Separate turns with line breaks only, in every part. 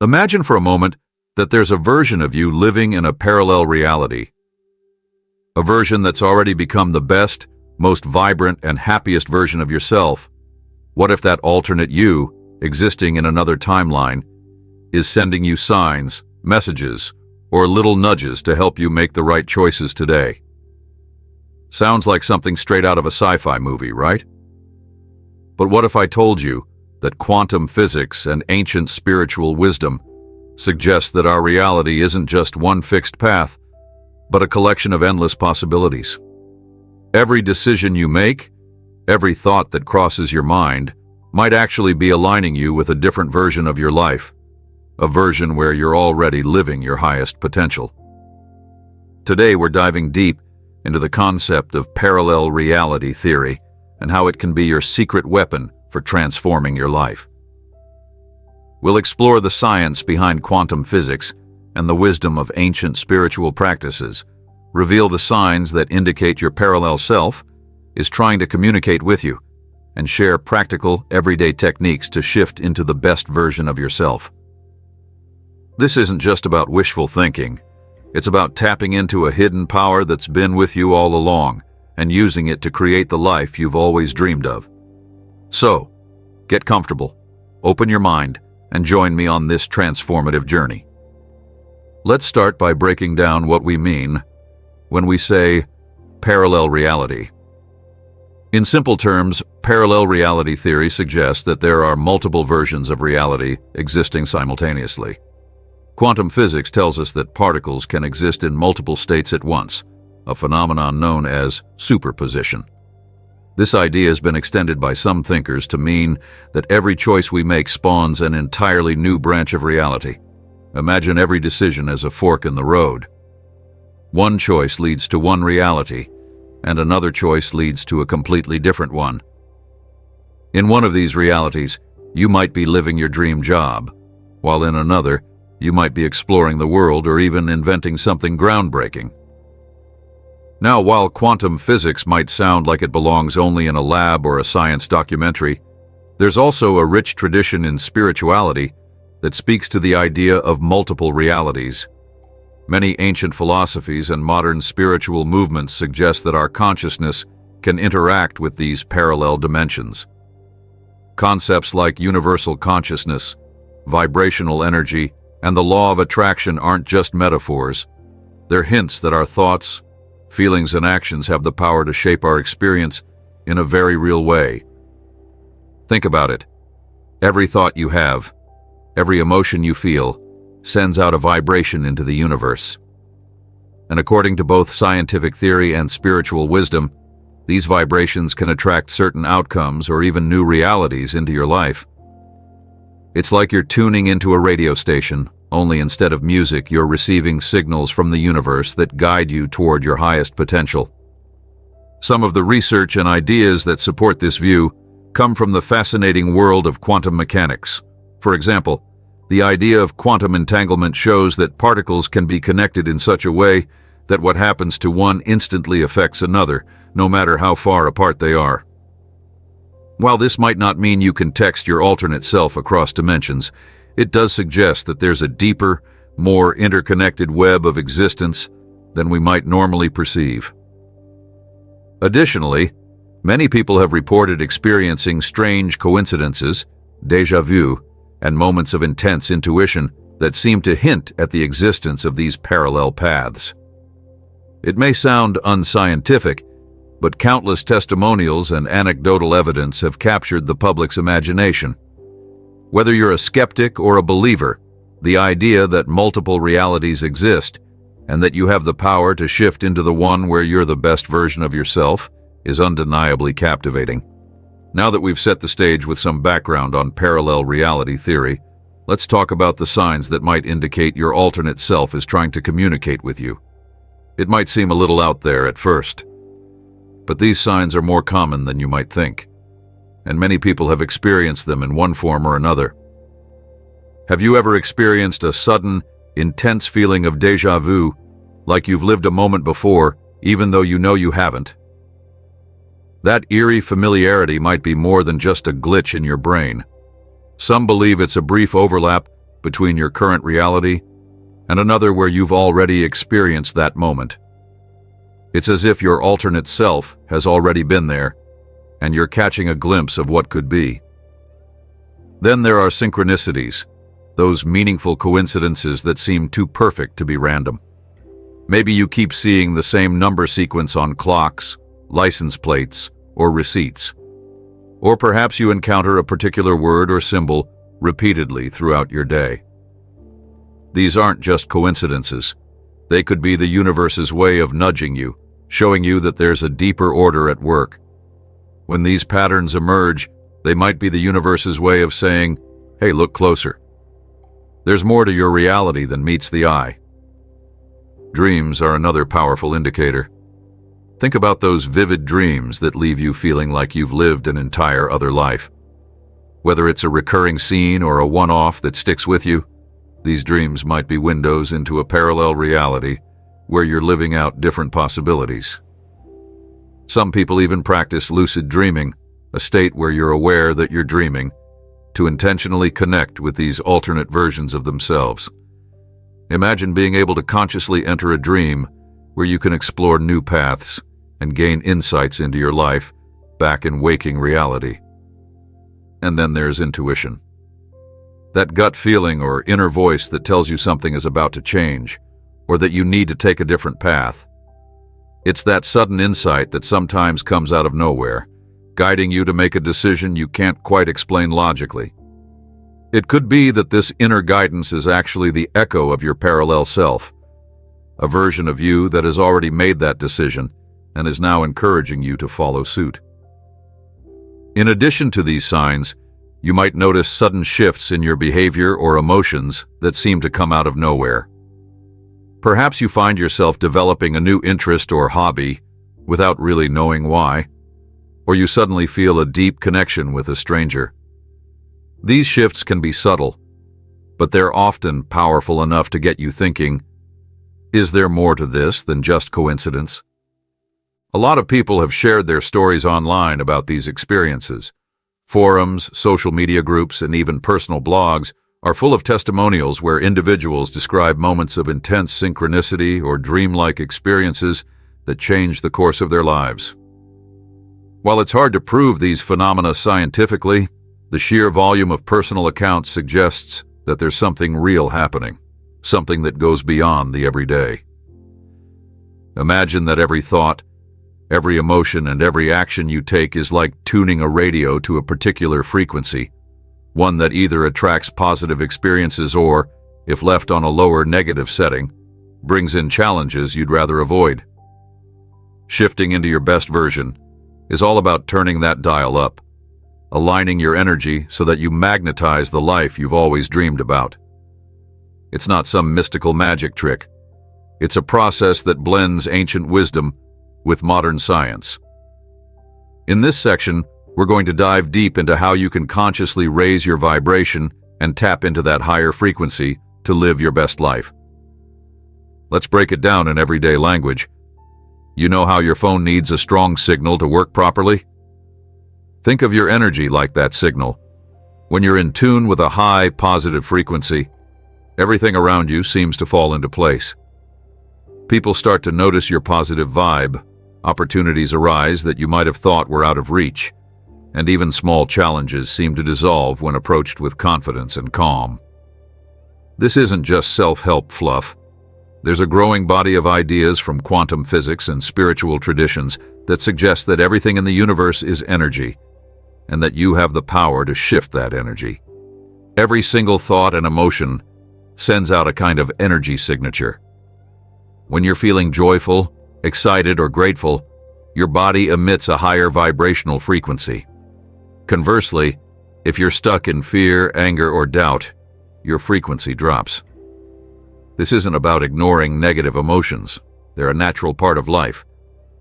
Imagine for a moment that there's a version of you living in a parallel reality. A version that's already become the best, most vibrant, and happiest version of yourself. What if that alternate you, existing in another timeline, is sending you signs, messages, or little nudges to help you make the right choices today? Sounds like something straight out of a sci-fi movie, right? But what if I told you that quantum physics and ancient spiritual wisdom suggest that our reality isn't just one fixed path, but a collection of endless possibilities? Every decision you make, every thought that crosses your mind, might actually be aligning you with a different version of your life, a version where you're already living your highest potential. Today we're diving deep into the concept of parallel reality theory and how it can be your secret weapon for transforming your life. We'll explore the science behind quantum physics and the wisdom of ancient spiritual practices, reveal the signs that indicate your parallel self is trying to communicate with you, and share practical, everyday techniques to shift into the best version of yourself. This isn't just about wishful thinking. It's about tapping into a hidden power that's been with you all along and using it to create the life you've always dreamed of. So, get comfortable, open your mind, and join me on this transformative journey. Let's start by breaking down what we mean when we say parallel reality. In simple terms, parallel reality theory suggests that there are multiple versions of reality existing simultaneously. Quantum physics tells us that particles can exist in multiple states at once, a phenomenon known as superposition. This idea has been extended by some thinkers to mean that every choice we make spawns an entirely new branch of reality. Imagine every decision as a fork in the road. One choice leads to one reality, and another choice leads to a completely different one. In one of these realities, you might be living your dream job, while in another, you might be exploring the world or even inventing something groundbreaking. Now, while quantum physics might sound like it belongs only in a lab or a science documentary, there's also a rich tradition in spirituality that speaks to the idea of multiple realities. Many ancient philosophies and modern spiritual movements suggest that our consciousness can interact with these parallel dimensions. Concepts like universal consciousness, vibrational energy, and the law of attraction aren't just metaphors. They're hints that our thoughts, feelings, and actions have the power to shape our experience in a very real way. Think about it. Every thought you have, every emotion you feel, sends out a vibration into the universe. And according to both scientific theory and spiritual wisdom, these vibrations can attract certain outcomes or even new realities into your life. It's like you're tuning into a radio station, only instead of music, you're receiving signals from the universe that guide you toward your highest potential. Some of the research and ideas that support this view come from the fascinating world of quantum mechanics. For example, the idea of quantum entanglement shows that particles can be connected in such a way that what happens to one instantly affects another, no matter how far apart they are. While this might not mean you can text your alternate self across dimensions, it does suggest that there's a deeper, more interconnected web of existence than we might normally perceive. Additionally, many people have reported experiencing strange coincidences, déjà vu, and moments of intense intuition that seem to hint at the existence of these parallel paths. It may sound unscientific, but countless testimonials and anecdotal evidence have captured the public's imagination. Whether you're a skeptic or a believer, the idea that multiple realities exist and that you have the power to shift into the one where you're the best version of yourself is undeniably captivating. Now that we've set the stage with some background on parallel reality theory, let's talk about the signs that might indicate your alternate self is trying to communicate with you. It might seem a little out there at first, but these signs are more common than you might think, and many people have experienced them in one form or another. Have you ever experienced a sudden, intense feeling of déjà vu, like you've lived a moment before, even though you know you haven't? That eerie familiarity might be more than just a glitch in your brain. Some believe it's a brief overlap between your current reality and another where you've already experienced that moment. It's as if your alternate self has already been there, and you're catching a glimpse of what could be. Then there are synchronicities, those meaningful coincidences that seem too perfect to be random. Maybe you keep seeing the same number sequence on clocks, license plates, or receipts. Or perhaps you encounter a particular word or symbol repeatedly throughout your day. These aren't just coincidences. They could be the universe's way of nudging you, showing you that there's a deeper order at work. When these patterns emerge, they might be the universe's way of saying, "Hey, look closer. There's more to your reality than meets the eye." Dreams are another powerful indicator. Think about those vivid dreams that leave you feeling like you've lived an entire other life. Whether it's a recurring scene or a one-off that sticks with you, these dreams might be windows into a parallel reality where you're living out different possibilities. Some people even practice lucid dreaming, a state where you're aware that you're dreaming, to intentionally connect with these alternate versions of themselves. Imagine being able to consciously enter a dream where you can explore new paths and gain insights into your life back in waking reality. And then there's intuition. That gut feeling or inner voice that tells you something is about to change, or that you need to take a different path. It's that sudden insight that sometimes comes out of nowhere, guiding you to make a decision you can't quite explain logically. It could be that this inner guidance is actually the echo of your parallel self, a version of you that has already made that decision and is now encouraging you to follow suit. In addition to these signs, you might notice sudden shifts in your behavior or emotions that seem to come out of nowhere. Perhaps you find yourself developing a new interest or hobby without really knowing why, or you suddenly feel a deep connection with a stranger. These shifts can be subtle, but they're often powerful enough to get you thinking, is there more to this than just coincidence? A lot of people have shared their stories online about these experiences. Forums, social media groups, and even personal blogs are full of testimonials where individuals describe moments of intense synchronicity or dreamlike experiences that change the course of their lives. While it's hard to prove these phenomena scientifically, the sheer volume of personal accounts suggests that there's something real happening, something that goes beyond the everyday. Imagine that every thought, every emotion, and every action you take is like tuning a radio to a particular frequency, one that either attracts positive experiences or, if left on a lower negative setting, brings in challenges you'd rather avoid. Shifting into your best version is all about turning that dial up, aligning your energy so that you magnetize the life you've always dreamed about. It's not some mystical magic trick. It's a process that blends ancient wisdom with modern science. In this section, we're going to dive deep into how you can consciously raise your vibration and tap into that higher frequency to live your best life. Let's break it down in everyday language. You know how your phone needs a strong signal to work properly? Think of your energy like that signal. When you're in tune with a high, positive frequency, everything around you seems to fall into place. People start to notice your positive vibe. Opportunities arise that you might have thought were out of reach, and even small challenges seem to dissolve when approached with confidence and calm. This isn't just self-help fluff. There's a growing body of ideas from quantum physics and spiritual traditions that suggest that everything in the universe is energy, and that you have the power to shift that energy. Every single thought and emotion sends out a kind of energy signature. When you're feeling joyful, excited, or grateful, your body emits a higher vibrational frequency. Conversely, if you're stuck in fear, anger, or doubt, your frequency drops. This isn't about ignoring negative emotions. They're a natural part of life,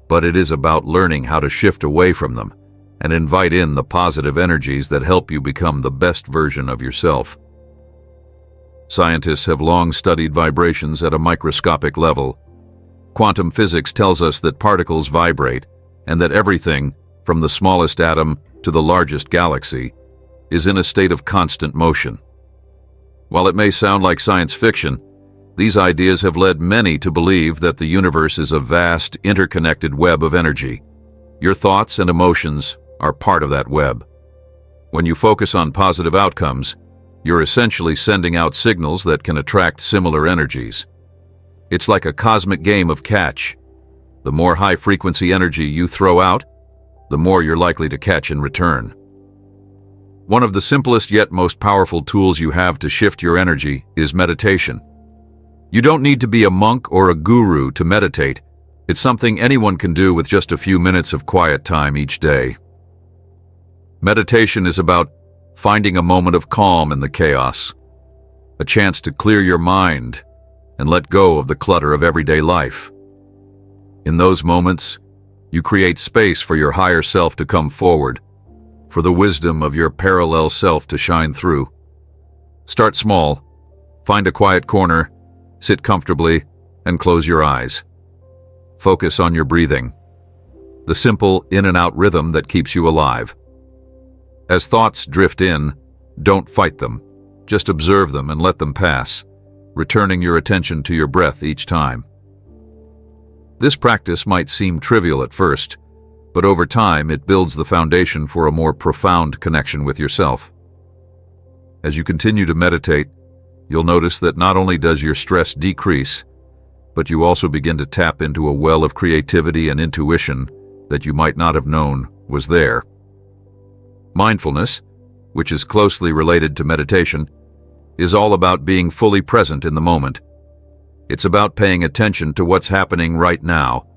but it is about learning how to shift away from them and invite in the positive energies that help you become the best version of yourself. Scientists have long studied vibrations at a microscopic level. Quantum physics tells us that particles vibrate and that everything, from the smallest atom to the largest galaxy, is in a state of constant motion. While it may sound like science fiction, these ideas have led many to believe that the universe is a vast, interconnected web of energy. Your thoughts and emotions are part of that web. When you focus on positive outcomes, you're essentially sending out signals that can attract similar energies. It's like a cosmic game of catch. The more high-frequency energy you throw out, the more you're likely to catch in return. One of the simplest yet most powerful tools you have to shift your energy is meditation. You don't need to be a monk or a guru to meditate. It's something anyone can do with just a few minutes of quiet time each day. Meditation is about finding a moment of calm in the chaos, a chance to clear your mind and let go of the clutter of everyday life. In those moments, you create space for your higher self to come forward, for the wisdom of your parallel self to shine through. Start small, find a quiet corner, sit comfortably, and close your eyes. Focus on your breathing, the simple in and out rhythm that keeps you alive. As thoughts drift in, don't fight them. Just observe them and let them pass, returning your attention to your breath each time. This practice might seem trivial at first, but over time it builds the foundation for a more profound connection with yourself. As you continue to meditate, you'll notice that not only does your stress decrease, but you also begin to tap into a well of creativity and intuition that you might not have known was there. Mindfulness, which is closely related to meditation, is all about being fully present in the moment. It's about paying attention to what's happening right now,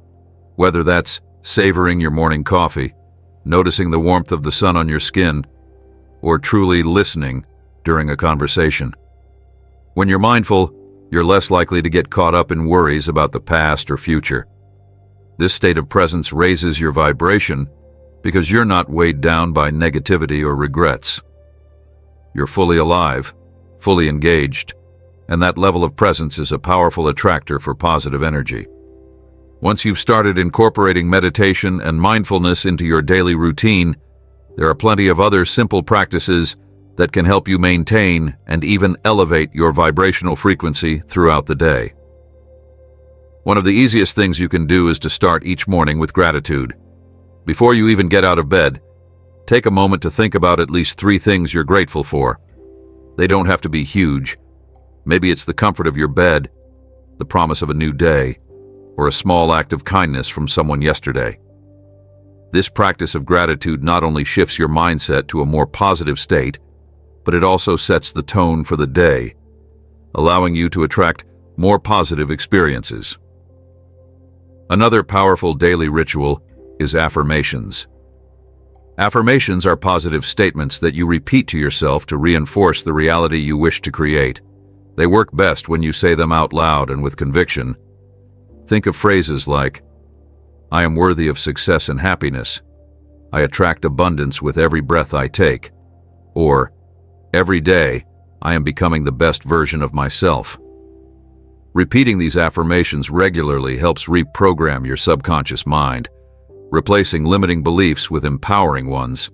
whether that's savoring your morning coffee, noticing the warmth of the sun on your skin, or truly listening during a conversation. When you're mindful, you're less likely to get caught up in worries about the past or future. This state of presence raises your vibration because you're not weighed down by negativity or regrets. You're fully alive, fully engaged, and that level of presence is a powerful attractor for positive energy. Once you've started incorporating meditation and mindfulness into your daily routine, there are plenty of other simple practices that can help you maintain and even elevate your vibrational frequency throughout the day. One of the easiest things you can do is to start each morning with gratitude. Before you even get out of bed, take a moment to think about at least 3 things you're grateful for. They don't have to be huge. Maybe it's the comfort of your bed, the promise of a new day, or a small act of kindness from someone yesterday. This practice of gratitude not only shifts your mindset to a more positive state, but it also sets the tone for the day, allowing you to attract more positive experiences. Another powerful daily ritual is affirmations. Affirmations are positive statements that you repeat to yourself to reinforce the reality you wish to create. They work best when you say them out loud and with conviction. Think of phrases like, "I am worthy of success and happiness," "I attract abundance with every breath I take," or "Every day, I am becoming the best version of myself." Repeating these affirmations regularly helps reprogram your subconscious mind, replacing limiting beliefs with empowering ones.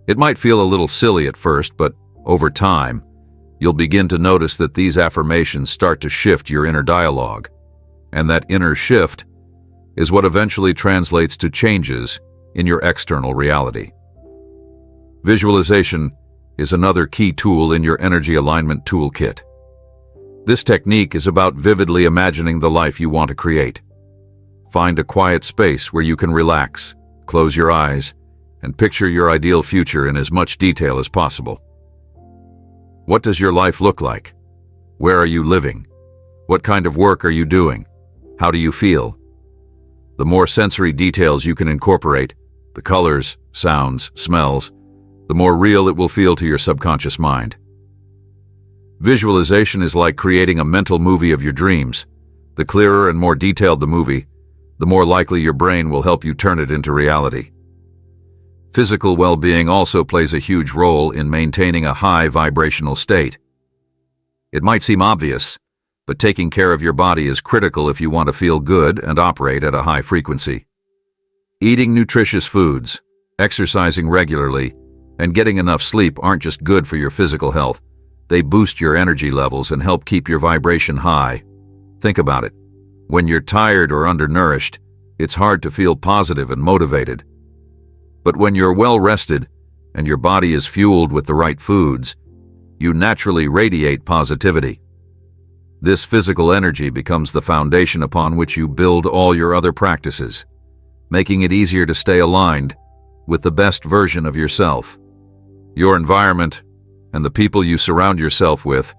It might feel a little silly at first, but over time, you'll begin to notice that these affirmations start to shift your inner dialogue, and that inner shift is what eventually translates to changes in your external reality. Visualization is another key tool in your energy alignment toolkit. This technique is about vividly imagining the life you want to create. Find a quiet space where you can relax, close your eyes, and picture your ideal future in as much detail as possible. What does your life look like? Where are you living? What kind of work are you doing? How do you feel? The more sensory details you can incorporate, the colors, sounds, smells, the more real it will feel to your subconscious mind. Visualization is like creating a mental movie of your dreams. The clearer and more detailed the movie, the more likely your brain will help you turn it into reality. Physical well-being also plays a huge role in maintaining a high vibrational state. It might seem obvious, but taking care of your body is critical if you want to feel good and operate at a high frequency. Eating nutritious foods, exercising regularly, and getting enough sleep aren't just good for your physical health, They boost your energy levels and help keep your vibration high. Think about it. When you're tired or undernourished, it's hard to feel positive and motivated. But when you're well rested and your body is fueled with the right foods, you naturally radiate positivity. This physical energy becomes the foundation upon which you build all your other practices, making it easier to stay aligned with the best version of yourself. Your environment and the people you surround yourself with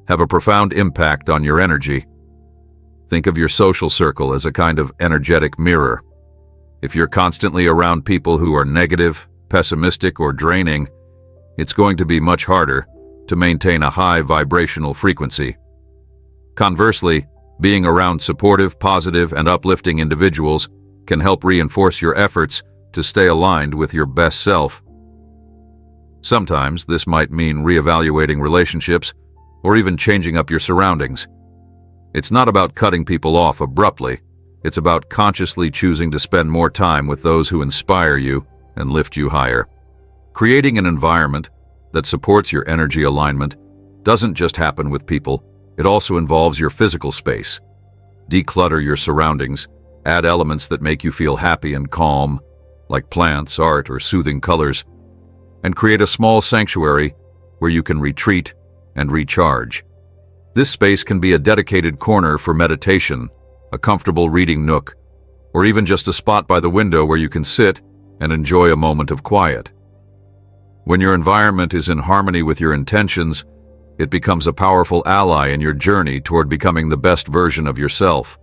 have a profound impact on your energy. Think of your social circle as a kind of energetic mirror. If you're constantly around people who are negative, pessimistic, or draining, it's going to be much harder to maintain a high vibrational frequency. Conversely, being around supportive, positive, and uplifting individuals can help reinforce your efforts to stay aligned with your best self. Sometimes this might mean reevaluating relationships or even changing up your surroundings. It's not about cutting people off abruptly. It's about consciously choosing to spend more time with those who inspire you and lift you higher. Creating an environment that supports your energy alignment doesn't just happen with people, it also involves your physical space. Declutter your surroundings, add elements that make you feel happy and calm, like plants, art, or soothing colors, and create a small sanctuary where you can retreat and recharge. This space can be a dedicated corner for meditation, a comfortable reading nook, or even just a spot by the window where you can sit and enjoy a moment of quiet. When your environment is in harmony with your intentions, it becomes a powerful ally in your journey toward becoming the best version of yourself.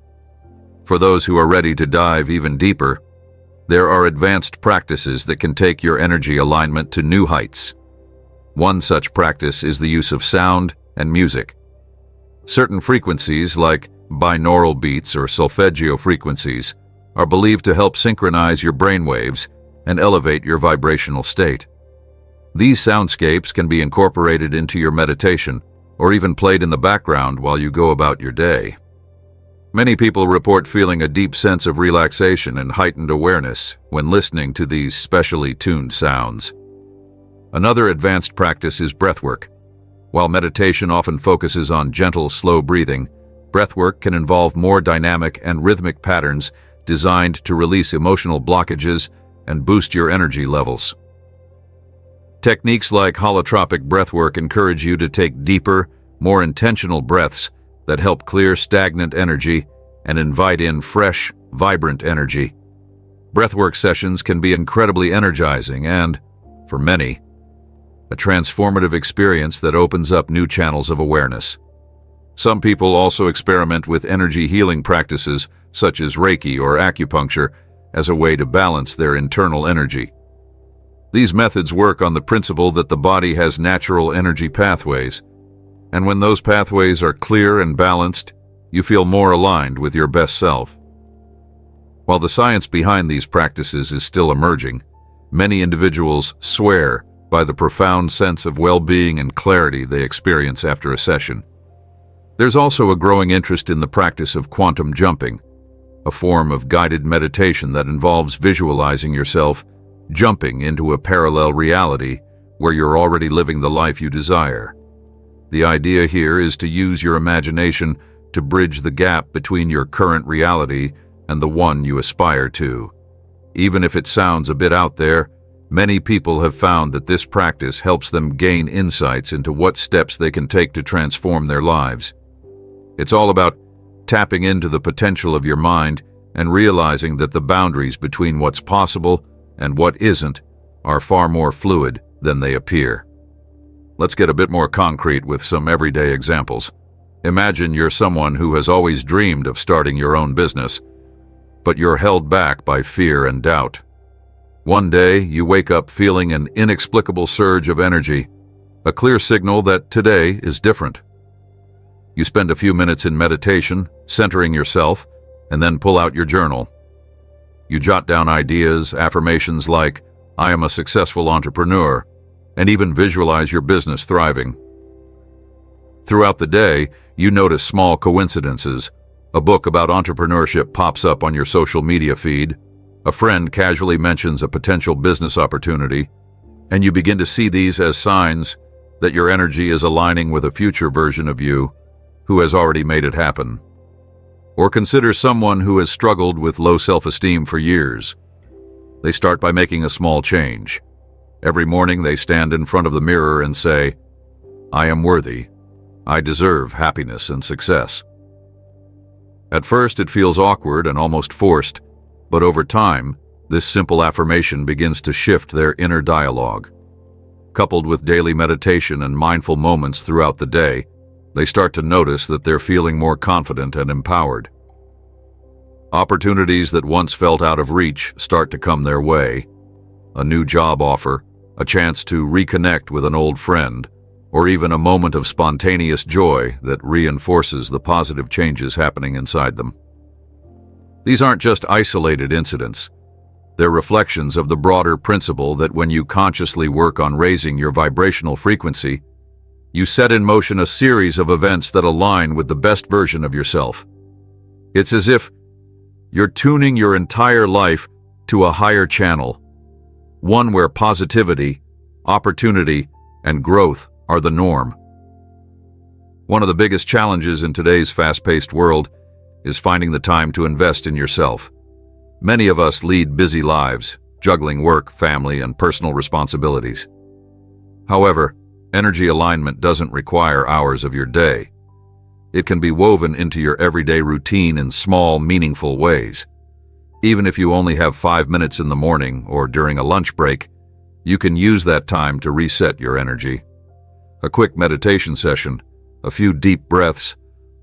For those who are ready to dive even deeper, there are advanced practices that can take your energy alignment to new heights. One such practice is the use of sound and music. Certain frequencies, like binaural beats or solfeggio frequencies, are believed to help synchronize your brainwaves and elevate your vibrational state. These soundscapes can be incorporated into your meditation or even played in the background while you go about your day. Many people report feeling a deep sense of relaxation and heightened awareness when listening to these specially tuned sounds. Another advanced practice is breathwork. While meditation often focuses on gentle, slow breathing, breathwork can involve more dynamic and rhythmic patterns designed to release emotional blockages and boost your energy levels. Techniques like holotropic breathwork encourage you to take deeper, more intentional breaths that help clear stagnant energy and invite in fresh, vibrant energy. Breathwork sessions can be incredibly energizing and, for many, a transformative experience that opens up new channels of awareness. Some people also experiment with energy healing practices such as Reiki or acupuncture as a way to balance their internal energy. These methods work on the principle that the body has natural energy pathways, and when those pathways are clear and balanced, you feel more aligned with your best self. While the science behind these practices is still emerging, many individuals swear by the profound sense of well-being and clarity they experience after a session. There's also a growing interest in the practice of quantum jumping, a form of guided meditation that involves visualizing yourself jumping into a parallel reality where you're already living the life you desire. The idea here is to use your imagination to bridge the gap between your current reality and the one you aspire to. Even if it sounds a bit out there, many people have found that this practice helps them gain insights into what steps they can take to transform their lives. It's all about tapping into the potential of your mind and realizing that the boundaries between what's possible and what isn't are far more fluid than they appear. Let's get a bit more concrete with some everyday examples. Imagine you're someone who has always dreamed of starting your own business, but you're held back by fear and doubt. One day, you wake up feeling an inexplicable surge of energy, a clear signal that today is different. You spend a few minutes in meditation, centering yourself, and then pull out your journal. You jot down ideas, affirmations like, "I am a successful entrepreneur," and even visualize your business thriving. Throughout the day, you notice small coincidences. A book about entrepreneurship pops up on your social media feed, a friend casually mentions a potential business opportunity, and you begin to see these as signs that your energy is aligning with a future version of you who has already made it happen. Or consider someone who has struggled with low self-esteem for years. They start by making a small change. Every morning they stand in front of the mirror and say, "I am worthy. I deserve happiness and success." At first it feels awkward and almost forced, but over time, this simple affirmation begins to shift their inner dialogue. Coupled with daily meditation and mindful moments throughout the day, they start to notice that they're feeling more confident and empowered. Opportunities that once felt out of reach start to come their way. A new job offer, a chance to reconnect with an old friend, or even a moment of spontaneous joy that reinforces the positive changes happening inside them. These aren't just isolated incidents. They're reflections of the broader principle that when you consciously work on raising your vibrational frequency, you set in motion a series of events that align with the best version of yourself. It's as if you're tuning your entire life to a higher channel, one where positivity, opportunity, and growth are the norm. One of the biggest challenges in today's fast-paced world is finding the time to invest in yourself. Many of us lead busy lives, juggling work, family, and personal responsibilities. However, energy alignment doesn't require hours of your day. It can be woven into your everyday routine in small, meaningful ways. Even if you only have 5 minutes in the morning or during a lunch break, you can use that time to reset your energy. A quick meditation session, a few deep breaths,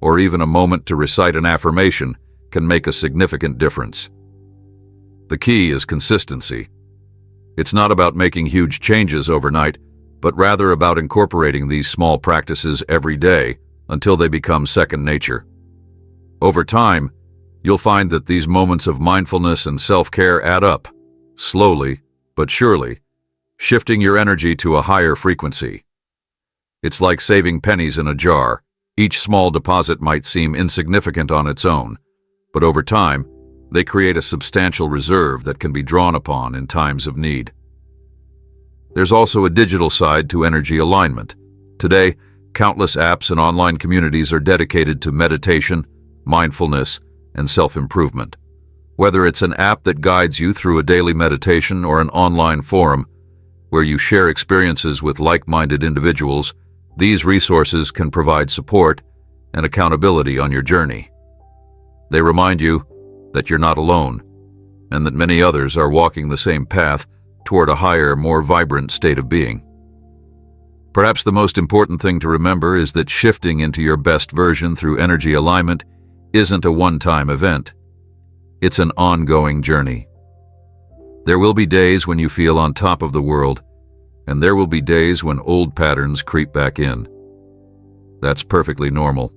or even a moment to recite an affirmation can make a significant difference. The key is consistency. It's not about making huge changes overnight, but rather about incorporating these small practices every day until they become second nature. Over time, you'll find that these moments of mindfulness and self-care add up, slowly but surely, shifting your energy to a higher frequency. It's like saving pennies in a jar. Each small deposit might seem insignificant on its own, but over time, they create a substantial reserve that can be drawn upon in times of need. There's also a digital side to energy alignment. Today, countless apps and online communities are dedicated to meditation, mindfulness, and self-improvement. Whether it's an app that guides you through a daily meditation or an online forum where you share experiences with like-minded individuals, these resources can provide support and accountability on your journey. They remind you that you're not alone, and that many others are walking the same path toward a higher, more vibrant state of being. Perhaps the most important thing to remember is that shifting into your best version through energy alignment isn't a one-time event. It's an ongoing journey. There will be days when you feel on top of the world, and there will be days when old patterns creep back in. That's perfectly normal.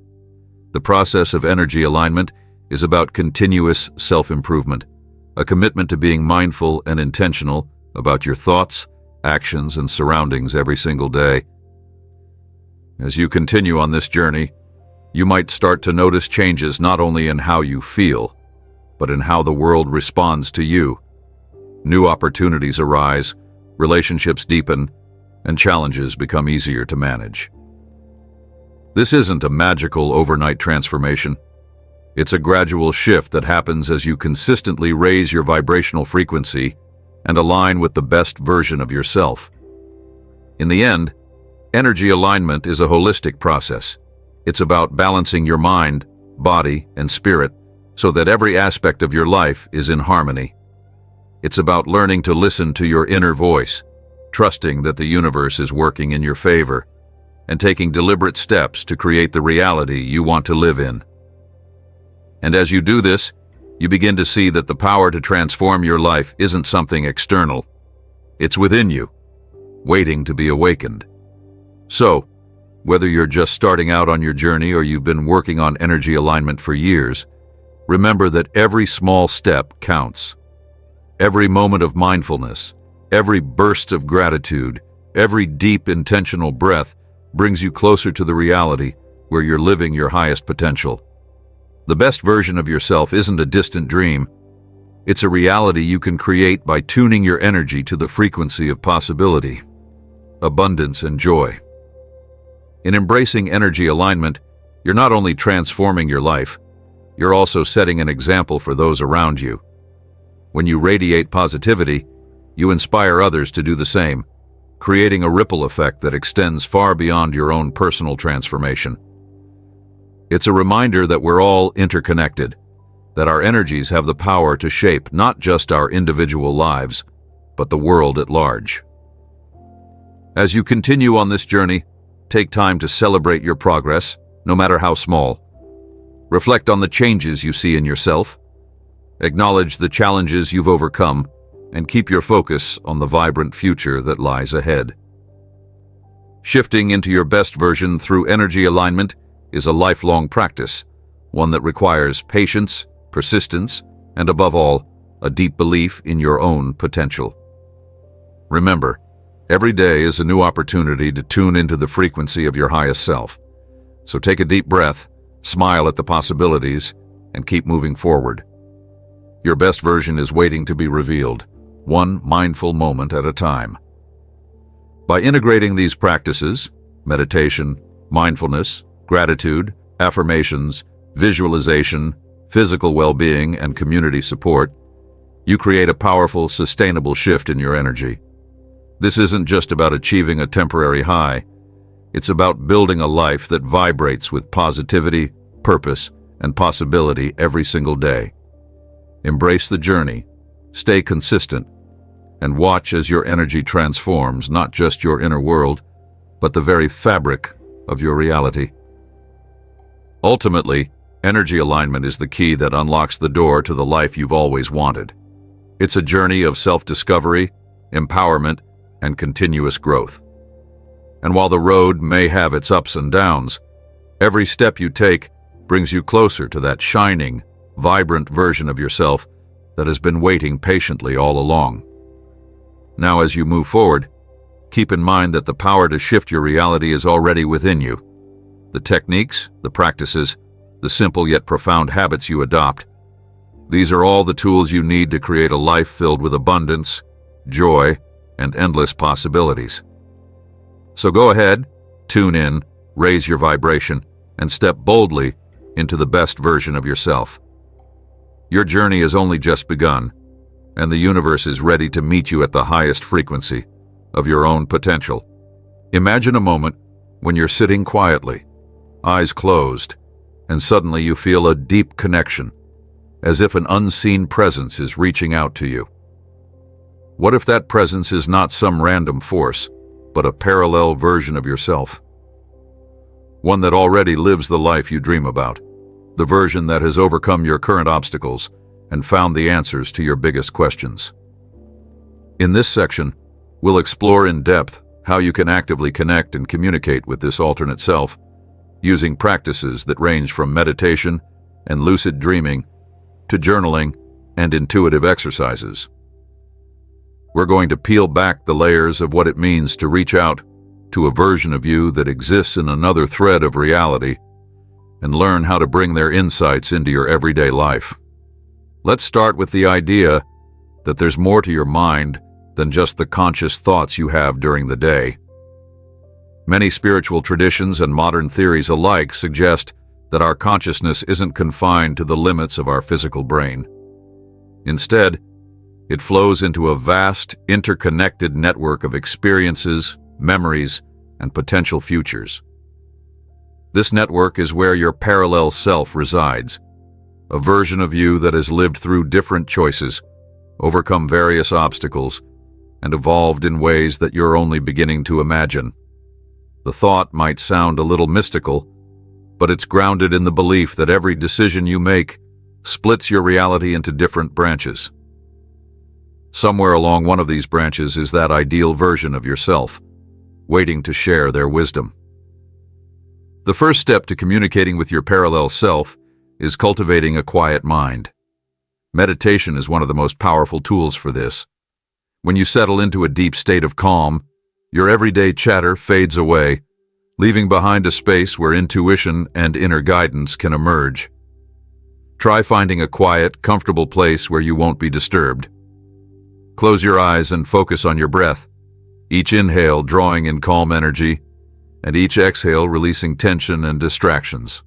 The process of energy alignment is about continuous self-improvement, a commitment to being mindful and intentional about your thoughts, actions, and surroundings every single day. As you continue on this journey, you might start to notice changes not only in how you feel, but in how the world responds to you. New opportunities arise, relationships deepen, and challenges become easier to manage. This isn't a magical overnight transformation. It's a gradual shift that happens as you consistently raise your vibrational frequency and align with the best version of yourself. In the end, energy alignment is a holistic process. It's about balancing your mind, body, and spirit so that every aspect of your life is in harmony. It's about learning to listen to your inner voice, trusting that the universe is working in your favor, and taking deliberate steps to create the reality you want to live in. And as you do this, you begin to see that the power to transform your life isn't something external. It's within you, waiting to be awakened. So, whether you're just starting out on your journey or you've been working on energy alignment for years, remember that every small step counts. Every moment of mindfulness, every burst of gratitude, every deep intentional breath brings you closer to the reality where you're living your highest potential. The best version of yourself isn't a distant dream. It's a reality you can create by tuning your energy to the frequency of possibility, abundance, and joy. In embracing energy alignment, you're not only transforming your life, you're also setting an example for those around you. When you radiate positivity, you inspire others to do the same, creating a ripple effect that extends far beyond your own personal transformation. It's a reminder that we're all interconnected, that our energies have the power to shape not just our individual lives, but the world at large. As you continue on this journey, take time to celebrate your progress, no matter how small. Reflect on the changes you see in yourself. Acknowledge the challenges you've overcome, and keep your focus on the vibrant future that lies ahead. Shifting into your best version through energy alignment is a lifelong practice, one that requires patience, persistence, and above all, a deep belief in your own potential. Remember, every day is a new opportunity to tune into the frequency of your highest self. So take a deep breath, smile at the possibilities, and keep moving forward. Your best version is waiting to be revealed, one mindful moment at a time. By integrating these practices, meditation, mindfulness, gratitude, affirmations, visualization, physical well-being, and community support, you create a powerful, sustainable shift in your energy. This isn't just about achieving a temporary high. It's about building a life that vibrates with positivity, purpose, and possibility every single day. Embrace the journey, stay consistent, and watch as your energy transforms not just your inner world, but the very fabric of your reality. Ultimately, energy alignment is the key that unlocks the door to the life you've always wanted. It's a journey of self-discovery, empowerment, and continuous growth. And while the road may have its ups and downs, every step you take brings you closer to that shining, vibrant version of yourself that has been waiting patiently all along. Now, as you move forward, keep in mind that the power to shift your reality is already within you. The techniques, the practices, the simple yet profound habits you adopt, these are all the tools you need to create a life filled with abundance, joy, and endless possibilities. So go ahead, tune in, raise your vibration, and step boldly into the best version of yourself. Your journey has only just begun, and the universe is ready to meet you at the highest frequency of your own potential. Imagine a moment when you're sitting quietly, eyes closed, and suddenly you feel a deep connection, as if an unseen presence is reaching out to you. What if that presence is not some random force, but a parallel version of yourself? One that already lives the life you dream about, the version that has overcome your current obstacles and found the answers to your biggest questions. In this section, we'll explore in depth how you can actively connect and communicate with this alternate self, using practices that range from meditation and lucid dreaming to journaling and intuitive exercises. We're going to peel back the layers of what it means to reach out to a version of you that exists in another thread of reality and learn how to bring their insights into your everyday life. Let's start with the idea that there's more to your mind than just the conscious thoughts you have during the day. Many spiritual traditions and modern theories alike suggest that our consciousness isn't confined to the limits of our physical brain. Instead, it flows into a vast, interconnected network of experiences, memories, and potential futures. This network is where your parallel self resides, a version of you that has lived through different choices, overcome various obstacles, and evolved in ways that you're only beginning to imagine. The thought might sound a little mystical, but it's grounded in the belief that every decision you make splits your reality into different branches. Somewhere along one of these branches is that ideal version of yourself, waiting to share their wisdom. The first step to communicating with your parallel self is cultivating a quiet mind. Meditation is one of the most powerful tools for this. When you settle into a deep state of calm, your everyday chatter fades away, leaving behind a space where intuition and inner guidance can emerge. Try finding a quiet, comfortable place where you won't be disturbed. Close your eyes and focus on your breath, each inhale drawing in calm energy, and each exhale releasing tension and distractions.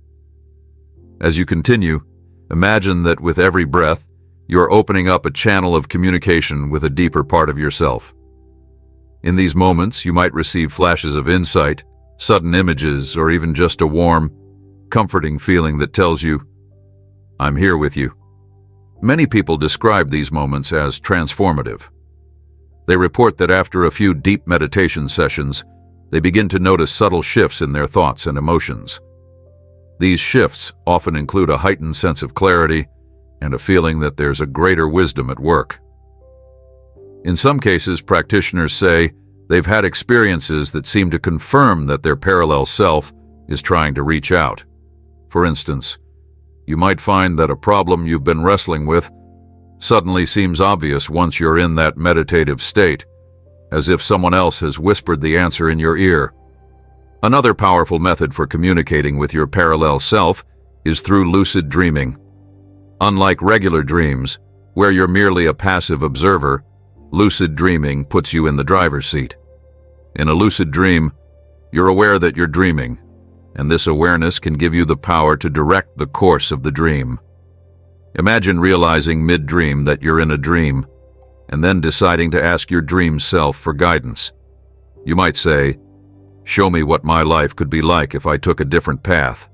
As you continue, imagine that with every breath, you are opening up a channel of communication with a deeper part of yourself. In these moments, you might receive flashes of insight, sudden images, or even just a warm, comforting feeling that tells you, "I'm here with you." Many people describe these moments as transformative. They report that after a few deep meditation sessions, they begin to notice subtle shifts in their thoughts and emotions. These shifts often include a heightened sense of clarity and a feeling that there's a greater wisdom at work. In some cases, practitioners say they've had experiences that seem to confirm that their parallel self is trying to reach out. For instance, you might find that a problem you've been wrestling with suddenly seems obvious once you're in that meditative state, as if someone else has whispered the answer in your ear. Another powerful method for communicating with your parallel self is through lucid dreaming. Unlike regular dreams, where you're merely a passive observer, lucid dreaming puts you in the driver's seat. In a lucid dream, you're aware that you're dreaming, and this awareness can give you the power to direct the course of the dream. Imagine realizing mid-dream that you're in a dream, and then deciding to ask your dream self for guidance. You might say, "Show me what my life could be like if I took a different path,"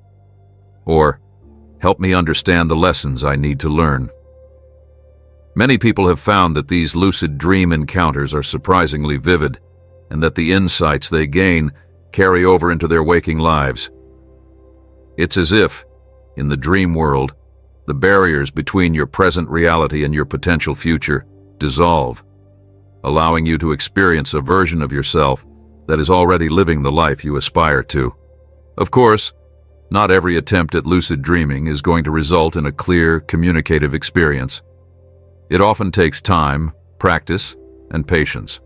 or "Help me understand the lessons I need to learn." Many people have found that these lucid dream encounters are surprisingly vivid, and that the insights they gain carry over into their waking lives. It's as if, in the dream world, the barriers between your present reality and your potential future dissolve, allowing you to experience a version of yourself that is already living the life you aspire to. Of course, not every attempt at lucid dreaming is going to result in a clear, communicative experience. It often takes time, practice, and patience.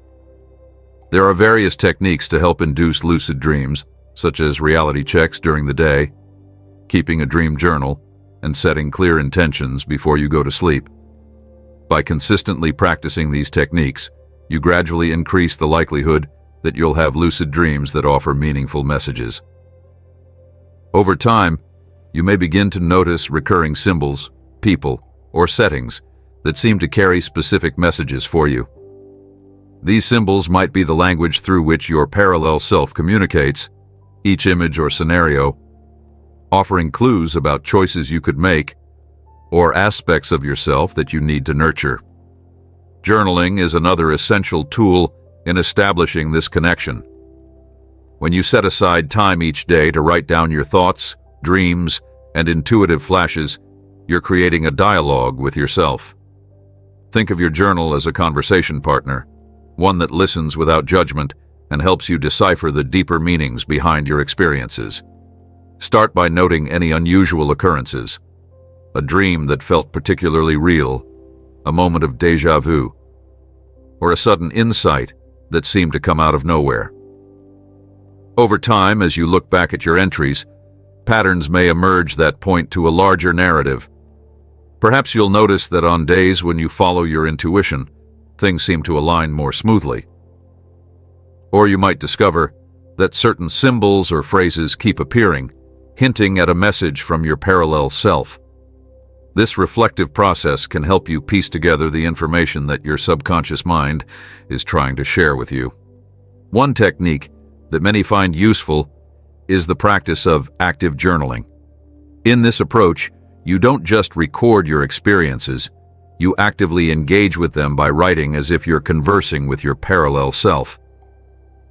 There are various techniques to help induce lucid dreams, such as reality checks during the day, keeping a dream journal, and setting clear intentions before you go to sleep. By consistently practicing these techniques, you gradually increase the likelihood that you'll have lucid dreams that offer meaningful messages. Over time, you may begin to notice recurring symbols, people, or settings that seem to carry specific messages for you. These symbols might be the language through which your parallel self communicates, each image or scenario offering clues about choices you could make or aspects of yourself that you need to nurture. Journaling is another essential tool in establishing this connection. When you set aside time each day to write down your thoughts, dreams, and intuitive flashes, you're creating a dialogue with yourself. Think of your journal as a conversation partner, one that listens without judgment and helps you decipher the deeper meanings behind your experiences. Start by noting any unusual occurrences, a dream that felt particularly real, a moment of déjà vu, or a sudden insight that seemed to come out of nowhere. Over time, as you look back at your entries, patterns may emerge that point to a larger narrative. Perhaps you'll notice that on days when you follow your intuition, things seem to align more smoothly. Or you might discover that certain symbols or phrases keep appearing, hinting at a message from your parallel self. This reflective process can help you piece together the information that your subconscious mind is trying to share with you. One technique that many find useful is the practice of active journaling. In this approach, you don't just record your experiences, you actively engage with them by writing as if you're conversing with your parallel self.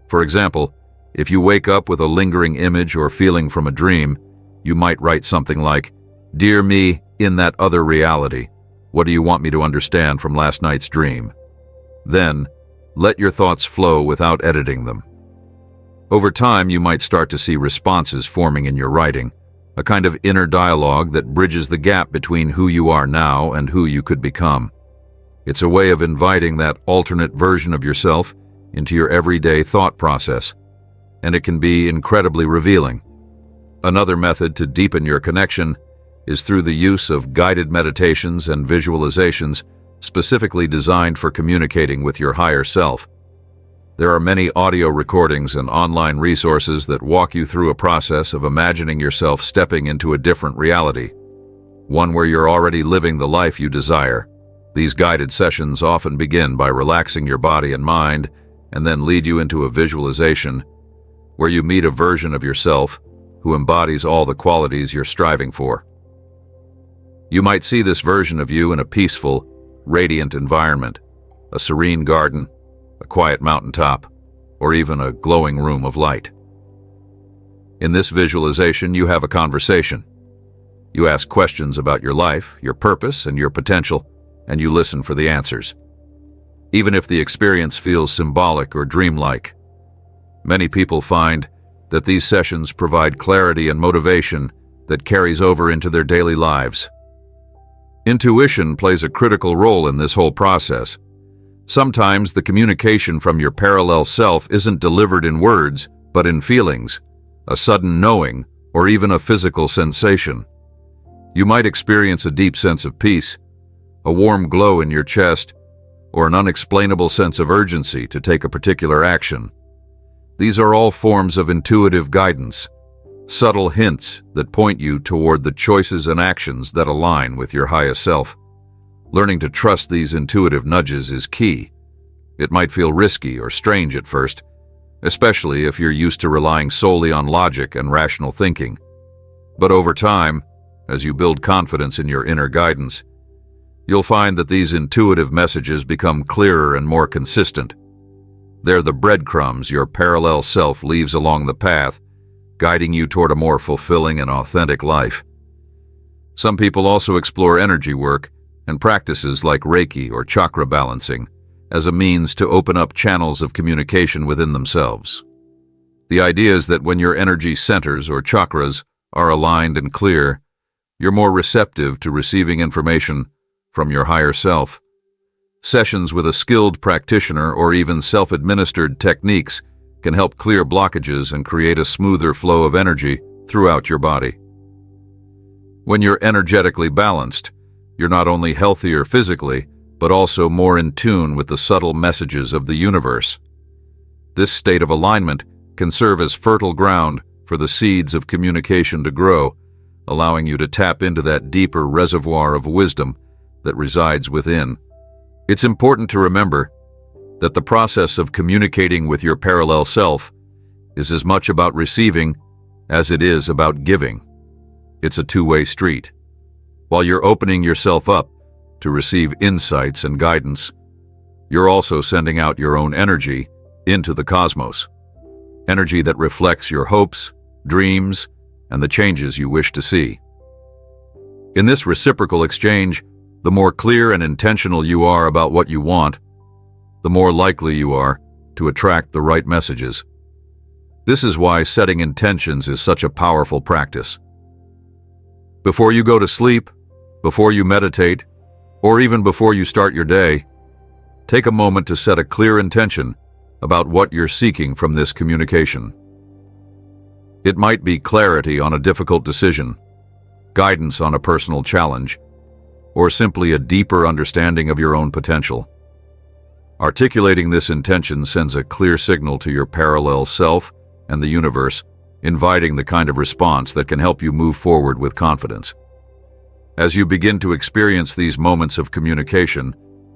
For example, if you wake up with a lingering image or feeling from a dream, you might write something like, "Dear me, in that other reality, what do you want me to understand from last night's dream?" Then, let your thoughts flow without editing them. Over time, you might start to see responses forming in your writing, a kind of inner dialogue that bridges the gap between who you are now and who you could become. It's a way of inviting that alternate version of yourself into your everyday thought process, and it can be incredibly revealing. Another method to deepen your connection is through the use of guided meditations and visualizations specifically designed for communicating with your higher self. There are many audio recordings and online resources that walk you through a process of imagining yourself stepping into a different reality, one where you're already living the life you desire. These guided sessions often begin by relaxing your body and mind and then lead you into a visualization where you meet a version of yourself who embodies all the qualities you're striving for. You might see this version of you in a peaceful, radiant environment, a serene garden, a quiet mountaintop, or even a glowing room of light. In this visualization, you have a conversation. You ask questions about your life, your purpose, and your potential, and you listen for the answers. Even if the experience feels symbolic or dreamlike, many people find that these sessions provide clarity and motivation that carries over into their daily lives. Intuition plays a critical role in this whole process. Sometimes the communication from your parallel self isn't delivered in words, but in feelings, a sudden knowing, or even a physical sensation. You might experience a deep sense of peace, a warm glow in your chest, or an unexplainable sense of urgency to take a particular action. These are all forms of intuitive guidance, subtle hints that point you toward the choices and actions that align with your highest self. Learning to trust these intuitive nudges is key. It might feel risky or strange at first, especially if you're used to relying solely on logic and rational thinking. But over time, as you build confidence in your inner guidance, you'll find that these intuitive messages become clearer and more consistent. They're the breadcrumbs your parallel self leaves along the path, guiding you toward a more fulfilling and authentic life. Some people also explore energy work and practices like Reiki or chakra balancing as a means to open up channels of communication within themselves. The idea is that when your energy centers or chakras are aligned and clear, you're more receptive to receiving information from your higher self. Sessions with a skilled practitioner or even self-administered techniques can help clear blockages and create a smoother flow of energy throughout your body. When you're energetically balanced, you're not only healthier physically, but also more in tune with the subtle messages of the universe. This state of alignment can serve as fertile ground for the seeds of communication to grow, allowing you to tap into that deeper reservoir of wisdom that resides within. It's important to remember that the process of communicating with your parallel self is as much about receiving as it is about giving. It's a two-way street. While you're opening yourself up to receive insights and guidance, you're also sending out your own energy into the cosmos, energy that reflects your hopes, dreams, and the changes you wish to see. In this reciprocal exchange, the more clear and intentional you are about what you want, the more likely you are to attract the right messages. This is why setting intentions is such a powerful practice. Before you go to sleep, before you meditate, or even before you start your day, take a moment to set a clear intention about what you're seeking from this communication. It might be clarity on a difficult decision, guidance on a personal challenge, or simply a deeper understanding of your own potential. Articulating this intention sends a clear signal to your parallel self and the universe, inviting the kind of response that can help you move forward with confidence. As you begin to experience these moments of communication,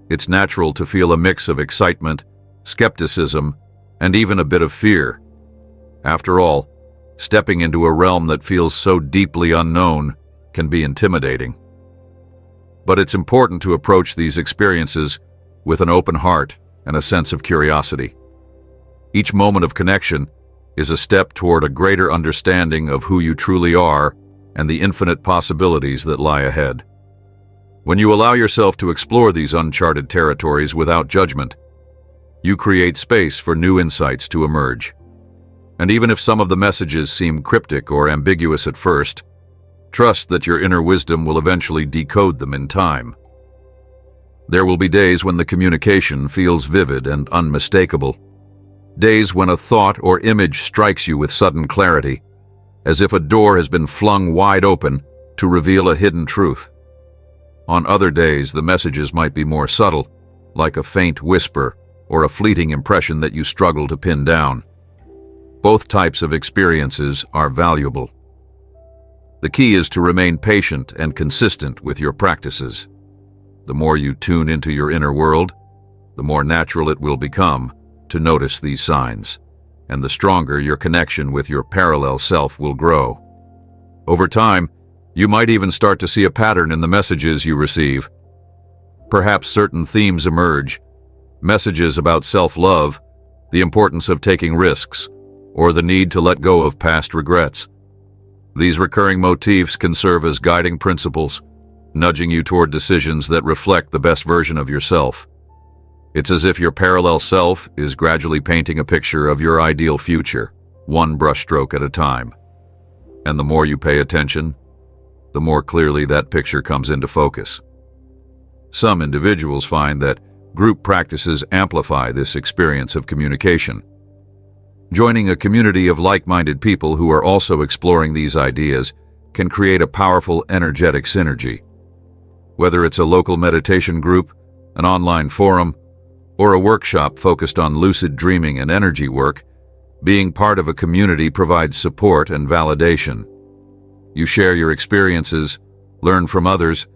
it's natural to feel a mix of excitement, skepticism, and even a bit of fear. After all, stepping into a realm that feels so deeply unknown can be intimidating. But it's important to approach these experiences with an open heart and a sense of curiosity. Each moment of connection is a step toward a greater understanding of who you truly are and the infinite possibilities that lie ahead. When you allow yourself to explore these uncharted territories without judgment, you create space for new insights to emerge. And even if some of the messages seem cryptic or ambiguous at first, trust that your inner wisdom will eventually decode them in time. There will be days when the communication feels vivid and unmistakable. Days when a thought or image strikes you with sudden clarity, as if a door has been flung wide open to reveal a hidden truth. On other days, the messages might be more subtle, like a faint whisper or a fleeting impression that you struggle to pin down. Both types of experiences are valuable. The key is to remain patient and consistent with your practices. The more you tune into your inner world, the more natural it will become to notice these signs, and the stronger your connection with your parallel self will grow. Over time, you might even start to see a pattern in the messages you receive. Perhaps certain themes emerge, messages about self-love, the importance of taking risks, or the need to let go of past regrets. These recurring motifs can serve as guiding principles, nudging you toward decisions that reflect the best version of yourself. It's as if your parallel self is gradually painting a picture of your ideal future, one brushstroke at a time. And the more you pay attention, the more clearly that picture comes into focus. Some individuals find that group practices amplify this experience of communication. Joining a community of like-minded people who are also exploring these ideas can create a powerful, energetic synergy. Whether it's a local meditation group, an online forum, or a workshop focused on lucid dreaming and energy work, being part of a community provides support and validation. You share your experiences, learn from others,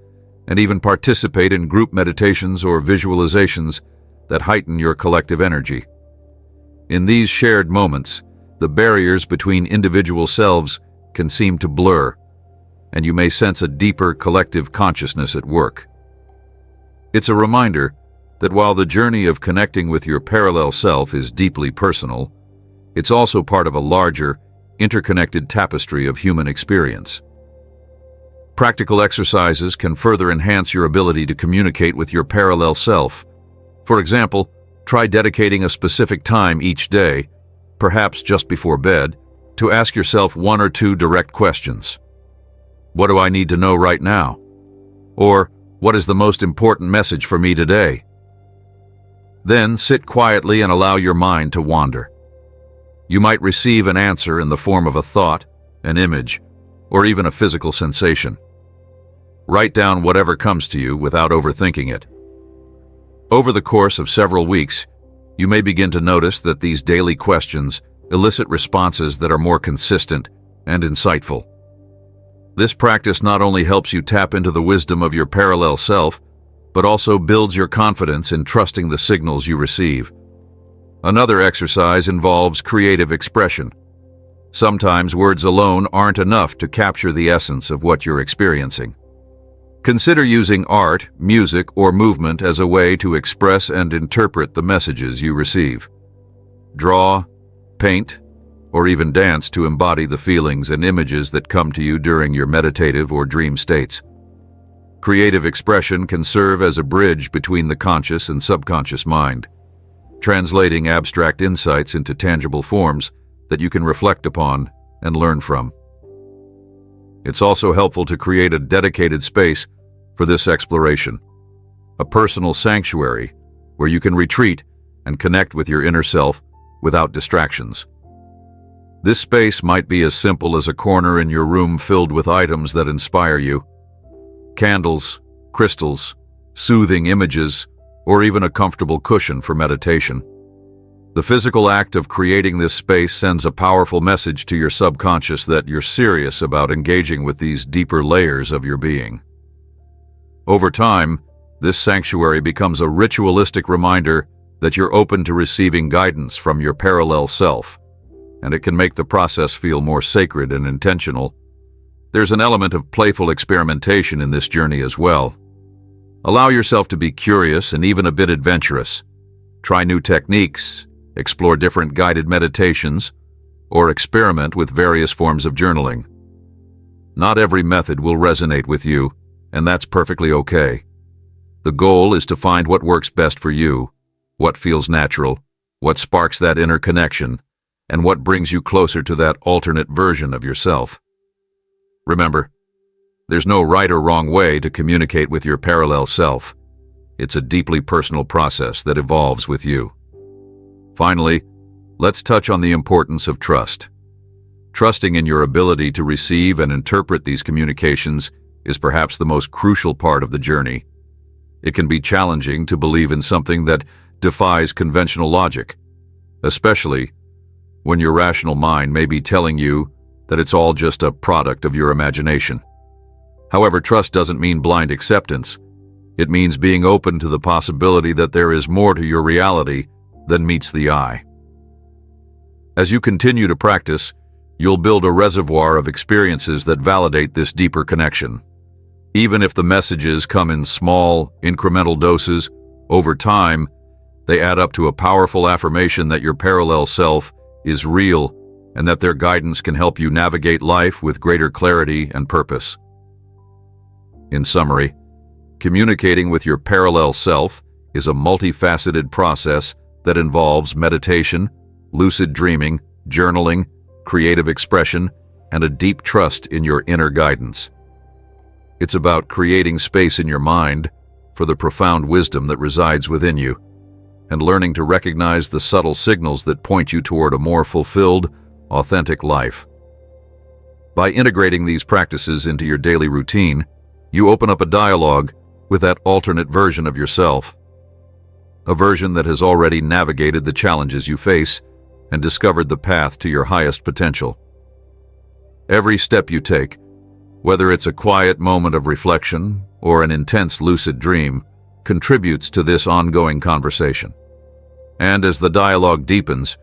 and even participate in group meditations or visualizations that heighten your collective energy. In these shared moments, the barriers between individual selves can seem to blur, and you may sense a deeper collective consciousness at work. It's a reminder that while the journey of connecting with your parallel self is deeply personal, it's also part of a larger, interconnected tapestry of human experience. Practical exercises can further enhance your ability to communicate with your parallel self. For example, try dedicating a specific time each day, perhaps just before bed, to ask yourself one or two direct questions. What do I need to know right now? Or, what is the most important message for me today? Then sit quietly and allow your mind to wander. You might receive an answer in the form of a thought, an image, or even a physical sensation. Write down whatever comes to you without overthinking it. Over the course of several weeks, you may begin to notice that these daily questions elicit responses that are more consistent and insightful. This practice not only helps you tap into the wisdom of your parallel self, but also builds your confidence in trusting the signals you receive. Another exercise involves creative expression. Sometimes words alone aren't enough to capture the essence of what you're experiencing. Consider using art, music, or movement as a way to express and interpret the messages you receive. Draw, paint, or even dance to embody the feelings and images that come to you during your meditative or dream states. Creative expression can serve as a bridge between the conscious and subconscious mind, translating abstract insights into tangible forms that you can reflect upon and learn from. It's also helpful to create a dedicated space for this exploration, a personal sanctuary where you can retreat and connect with your inner self without distractions. This space might be as simple as a corner in your room filled with items that inspire you: candles, crystals, soothing images, or even a comfortable cushion for meditation. The physical act of creating this space sends a powerful message to your subconscious that you're serious about engaging with these deeper layers of your being. Over time, this sanctuary becomes a ritualistic reminder that you're open to receiving guidance from your parallel self, and it can make the process feel more sacred and intentional. There's an element of playful experimentation in this journey as well. Allow yourself to be curious and even a bit adventurous. Try new techniques, explore different guided meditations, or experiment with various forms of journaling. Not every method will resonate with you, and that's perfectly okay. The goal is to find what works best for you, what feels natural, what sparks that inner connection, and what brings you closer to that alternate version of yourself. Remember, there's no right or wrong way to communicate with your parallel self. It's a deeply personal process that evolves with you. Finally, let's touch on the importance of trust. Trusting in your ability to receive and interpret these communications is perhaps the most crucial part of the journey. It can be challenging to believe in something that defies conventional logic, especially when your rational mind may be telling you that it's all just a product of your imagination. However, trust doesn't mean blind acceptance. It means being open to the possibility that there is more to your reality than meets the eye. As you continue to practice, you'll build a reservoir of experiences that validate this deeper connection. Even if the messages come in small, incremental doses, over time, they add up to a powerful affirmation that your parallel self is real and that their guidance can help you navigate life with greater clarity and purpose. In summary, communicating with your parallel self is a multifaceted process that involves meditation, lucid dreaming, journaling, creative expression, and a deep trust in your inner guidance. It's about creating space in your mind for the profound wisdom that resides within you, and learning to recognize the subtle signals that point you toward a more fulfilled, authentic life. By integrating these practices into your daily routine, you open up a dialogue with that alternate version of yourself, a version that has already navigated the challenges you face and discovered the path to your highest potential. Every step you take, whether it's a quiet moment of reflection or an intense lucid dream, contributes to this ongoing conversation. And as the dialogue deepens,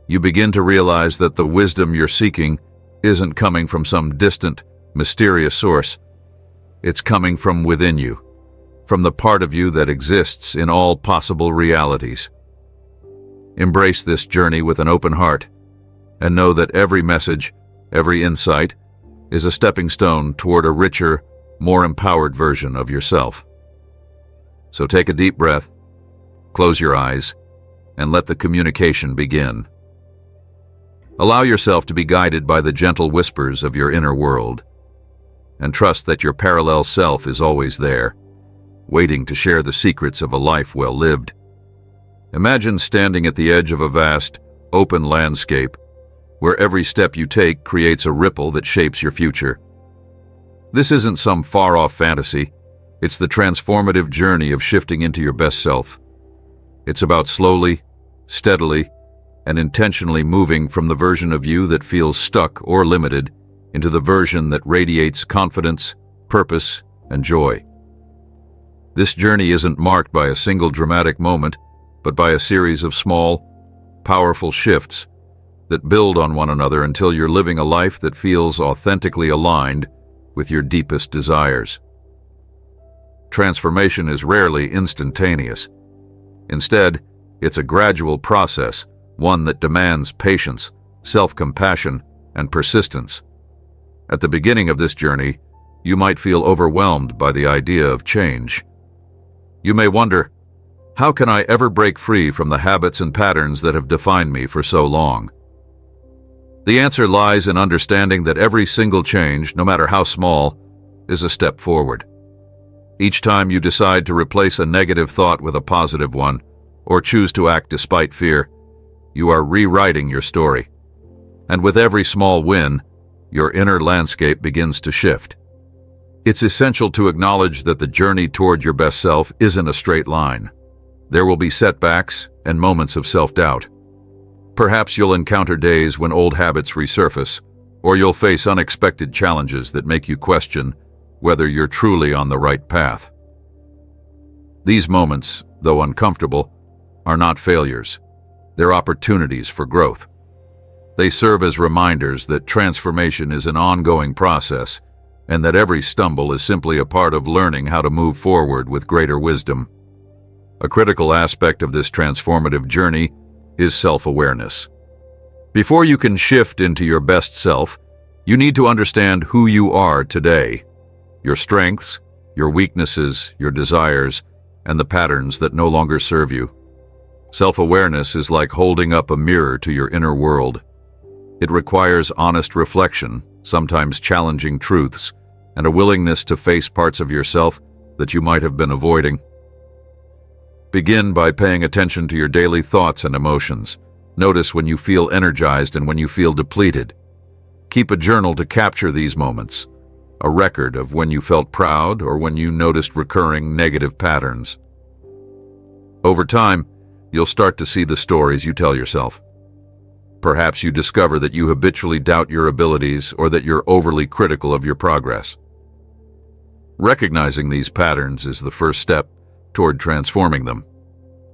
you begin to realize that the wisdom you're seeking isn't coming from some distant, mysterious source. It's coming from within you, from the part of you that exists in all possible realities. Embrace this journey with an open heart, and know that every message, every insight, is a stepping stone toward a richer, more empowered version of yourself. So take a deep breath, close your eyes, and let the communication begin. Allow yourself to be guided by the gentle whispers of your inner world, and trust that your parallel self is always there, waiting to share the secrets of a life well lived. Imagine standing at the edge of a vast, open landscape, where every step you take creates a ripple that shapes your future. This isn't some far-off fantasy. It's the transformative journey of shifting into your best self. It's about slowly, steadily, and intentionally moving from the version of you that feels stuck or limited into the version that radiates confidence, purpose, and joy. This journey isn't marked by a single dramatic moment, but by a series of small, powerful shifts that build on one another until you're living a life that feels authentically aligned with your deepest desires. Transformation is rarely instantaneous. Instead, it's a gradual process, one that demands patience, self-compassion, and persistence. At the beginning of this journey, you might feel overwhelmed by the idea of change. You may wonder, how can I ever break free from the habits and patterns that have defined me for so long? The answer lies in understanding that every single change, no matter how small, is a step forward. Each time you decide to replace a negative thought with a positive one, or choose to act despite fear, you are rewriting your story. And with every small win, your inner landscape begins to shift. It's essential to acknowledge that the journey toward your best self isn't a straight line. There will be setbacks and moments of self-doubt. Perhaps you'll encounter days when old habits resurface, or you'll face unexpected challenges that make you question whether you're truly on the right path. These moments, though uncomfortable, are not failures. They're opportunities for growth. They serve as reminders that transformation is an ongoing process, and that every stumble is simply a part of learning how to move forward with greater wisdom. A critical aspect of this transformative journey is self-awareness. Before you can shift into your best self, you need to understand who you are today, your strengths, your weaknesses, your desires, and the patterns that no longer serve you. Self-awareness is like holding up a mirror to your inner world. It requires honest reflection, sometimes challenging truths, and a willingness to face parts of yourself that you might have been avoiding. Begin by paying attention to your daily thoughts and emotions. Notice when you feel energized and when you feel depleted. Keep a journal to capture these moments, a record of when you felt proud or when you noticed recurring negative patterns. Over time, you'll start to see the stories you tell yourself. Perhaps you discover that you habitually doubt your abilities or that you're overly critical of your progress. Recognizing these patterns is the first step toward transforming them.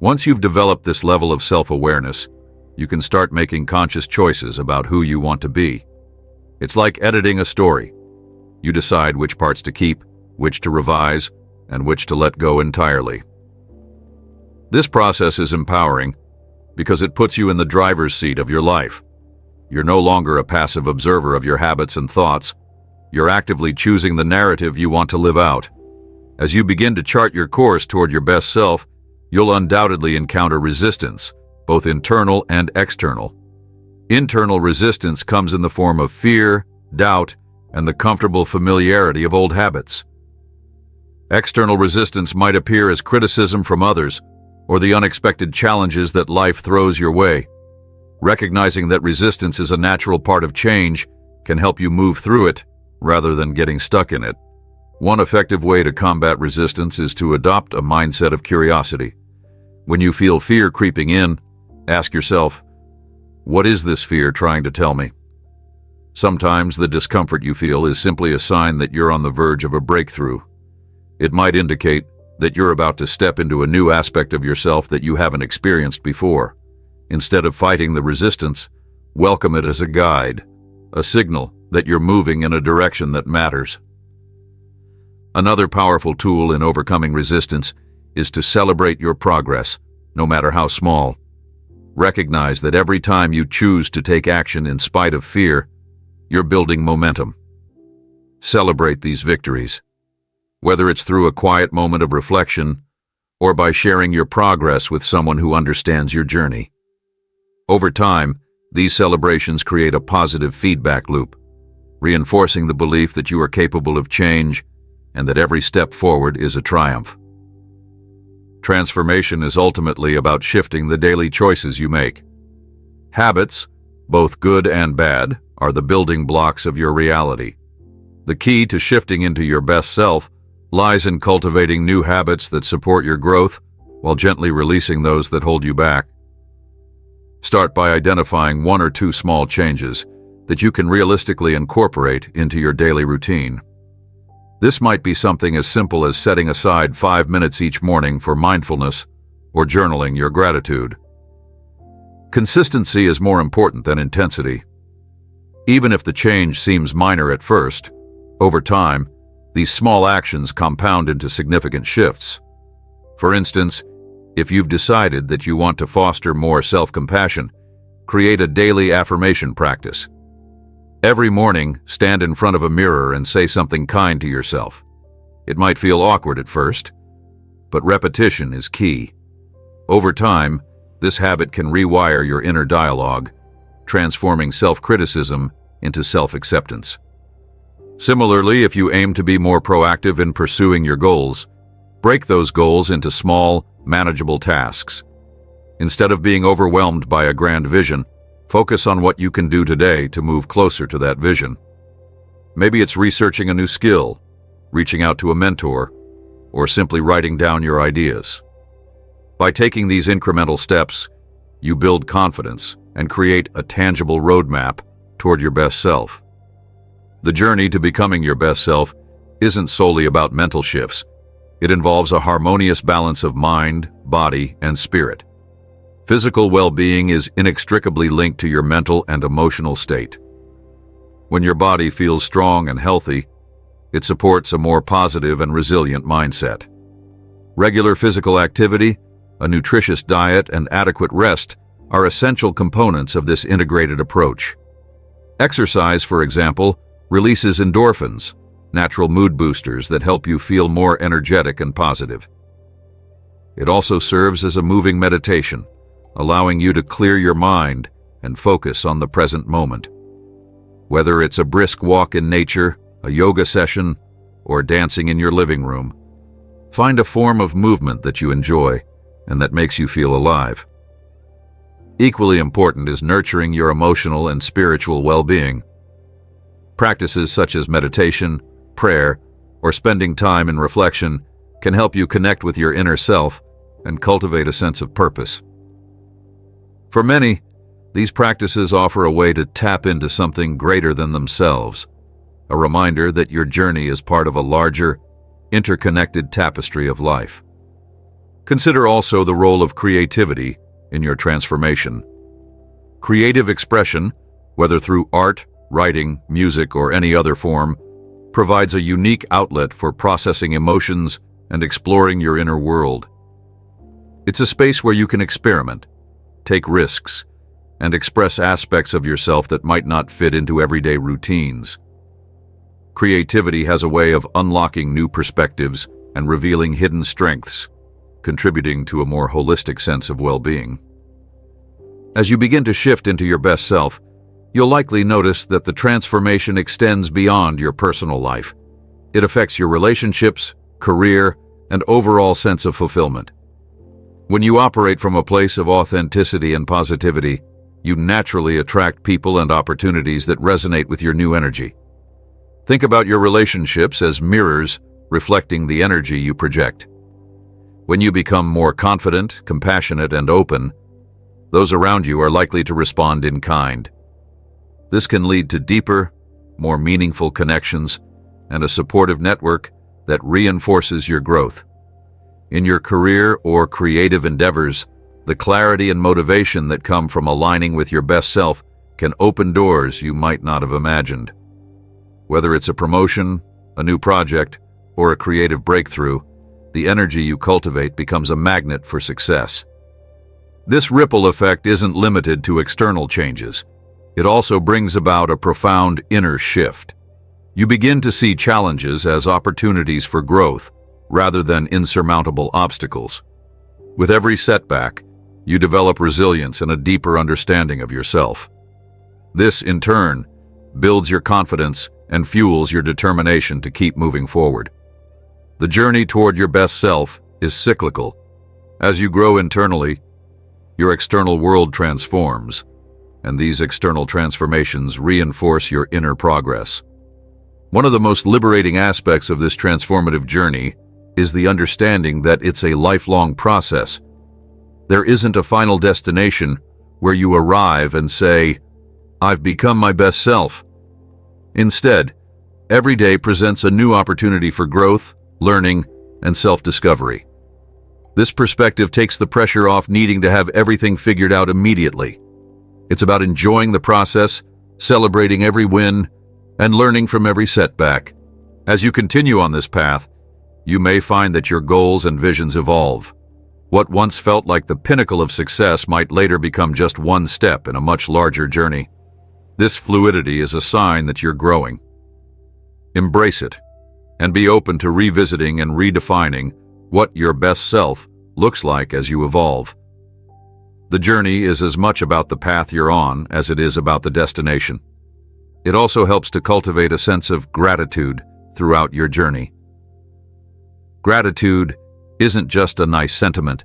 Once you've developed this level of self-awareness, you can start making conscious choices about who you want to be. It's like editing a story. You decide which parts to keep, which to revise, and which to let go entirely. This process is empowering because it puts you in the driver's seat of your life. You're no longer a passive observer of your habits and thoughts. You're actively choosing the narrative you want to live out. As you begin to chart your course toward your best self, you'll undoubtedly encounter resistance, both internal and external. Internal resistance comes in the form of fear, doubt, and the comfortable familiarity of old habits. External resistance might appear as criticism from others or the unexpected challenges that life throws your way. Recognizing that resistance is a natural part of change can help you move through it rather than getting stuck in it. One effective way to combat resistance is to adopt a mindset of curiosity. When you feel fear creeping in, ask yourself, what is this fear trying to tell me? Sometimes the discomfort you feel is simply a sign that you're on the verge of a breakthrough. It might indicate that you're about to step into a new aspect of yourself that you haven't experienced before. Instead of fighting the resistance, welcome it as a guide, a signal that you're moving in a direction that matters. Another powerful tool in overcoming resistance is to celebrate your progress, no matter how small. Recognize that every time you choose to take action in spite of fear, you're building momentum. Celebrate these victories, whether it's through a quiet moment of reflection or by sharing your progress with someone who understands your journey. Over time, these celebrations create a positive feedback loop, reinforcing the belief that you are capable of change and that every step forward is a triumph. Transformation is ultimately about shifting the daily choices you make. Habits, both good and bad, are the building blocks of your reality. The key to shifting into your best self lies in cultivating new habits that support your growth while gently releasing those that hold you back. Start by identifying one or two small changes that you can realistically incorporate into your daily routine. This might be something as simple as setting aside 5 minutes each morning for mindfulness or journaling your gratitude. Consistency is more important than intensity. Even if the change seems minor at first, over time, these small actions compound into significant shifts. For instance, if you've decided that you want to foster more self-compassion, create a daily affirmation practice. Every morning, stand in front of a mirror and say something kind to yourself. It might feel awkward at first, but repetition is key. Over time, this habit can rewire your inner dialogue, transforming self-criticism into self-acceptance. Similarly, if you aim to be more proactive in pursuing your goals, break those goals into small, manageable tasks. Instead of being overwhelmed by a grand vision, focus on what you can do today to move closer to that vision. Maybe it's researching a new skill, reaching out to a mentor, or simply writing down your ideas. By taking these incremental steps, you build confidence and create a tangible roadmap toward your best self. The journey to becoming your best self isn't solely about mental shifts. It involves a harmonious balance of mind, body, and spirit. Physical well-being is inextricably linked to your mental and emotional state. When your body feels strong and healthy, it supports a more positive and resilient mindset. Regular physical activity, a nutritious diet, and adequate rest are essential components of this integrated approach. Exercise, for example, releases endorphins, natural mood boosters that help you feel more energetic and positive. It also serves as a moving meditation, allowing you to clear your mind and focus on the present moment. Whether it's a brisk walk in nature, a yoga session, or dancing in your living room, find a form of movement that you enjoy and that makes you feel alive. Equally important is nurturing your emotional and spiritual well-being. Practices such as meditation, prayer, or spending time in reflection can help you connect with your inner self and cultivate a sense of purpose. For many, these practices offer a way to tap into something greater than themselves, a reminder that your journey is part of a larger, interconnected tapestry of life. Consider also the role of creativity in your transformation. Creative expression, whether through art, writing, music, or any other form, provides a unique outlet for processing emotions and exploring your inner world. It's a space where you can experiment, take risks, and express aspects of yourself that might not fit into everyday routines. Creativity has a way of unlocking new perspectives and revealing hidden strengths, contributing to a more holistic sense of well-being. As you begin to shift into your best self, you'll likely notice that the transformation extends beyond your personal life. It affects your relationships, career, and overall sense of fulfillment. When you operate from a place of authenticity and positivity, you naturally attract people and opportunities that resonate with your new energy. Think about your relationships as mirrors reflecting the energy you project. When you become more confident, compassionate, and open, those around you are likely to respond in kind. This can lead to deeper, more meaningful connections and a supportive network that reinforces your growth. In your career or creative endeavors, the clarity and motivation that come from aligning with your best self can open doors you might not have imagined. Whether it's a promotion, a new project, or a creative breakthrough, the energy you cultivate becomes a magnet for success. This ripple effect isn't limited to external changes. It also brings about a profound inner shift. You begin to see challenges as opportunities for growth, rather than insurmountable obstacles. With every setback, you develop resilience and a deeper understanding of yourself. This, in turn, builds your confidence and fuels your determination to keep moving forward. The journey toward your best self is cyclical. As you grow internally, your external world transforms, and these external transformations reinforce your inner progress. One of the most liberating aspects of this transformative journey is the understanding that it's a lifelong process. There isn't a final destination where you arrive and say, "I've become my best self." Instead, every day presents a new opportunity for growth, learning, and self-discovery. This perspective takes the pressure off needing to have everything figured out immediately. It's about enjoying the process, celebrating every win, and learning from every setback. As you continue on this path, you may find that your goals and visions evolve. What once felt like the pinnacle of success might later become just one step in a much larger journey. This fluidity is a sign that you're growing. Embrace it, and be open to revisiting and redefining what your best self looks like as you evolve. The journey is as much about the path you're on as it is about the destination. It also helps to cultivate a sense of gratitude throughout your journey. Gratitude isn't just a nice sentiment.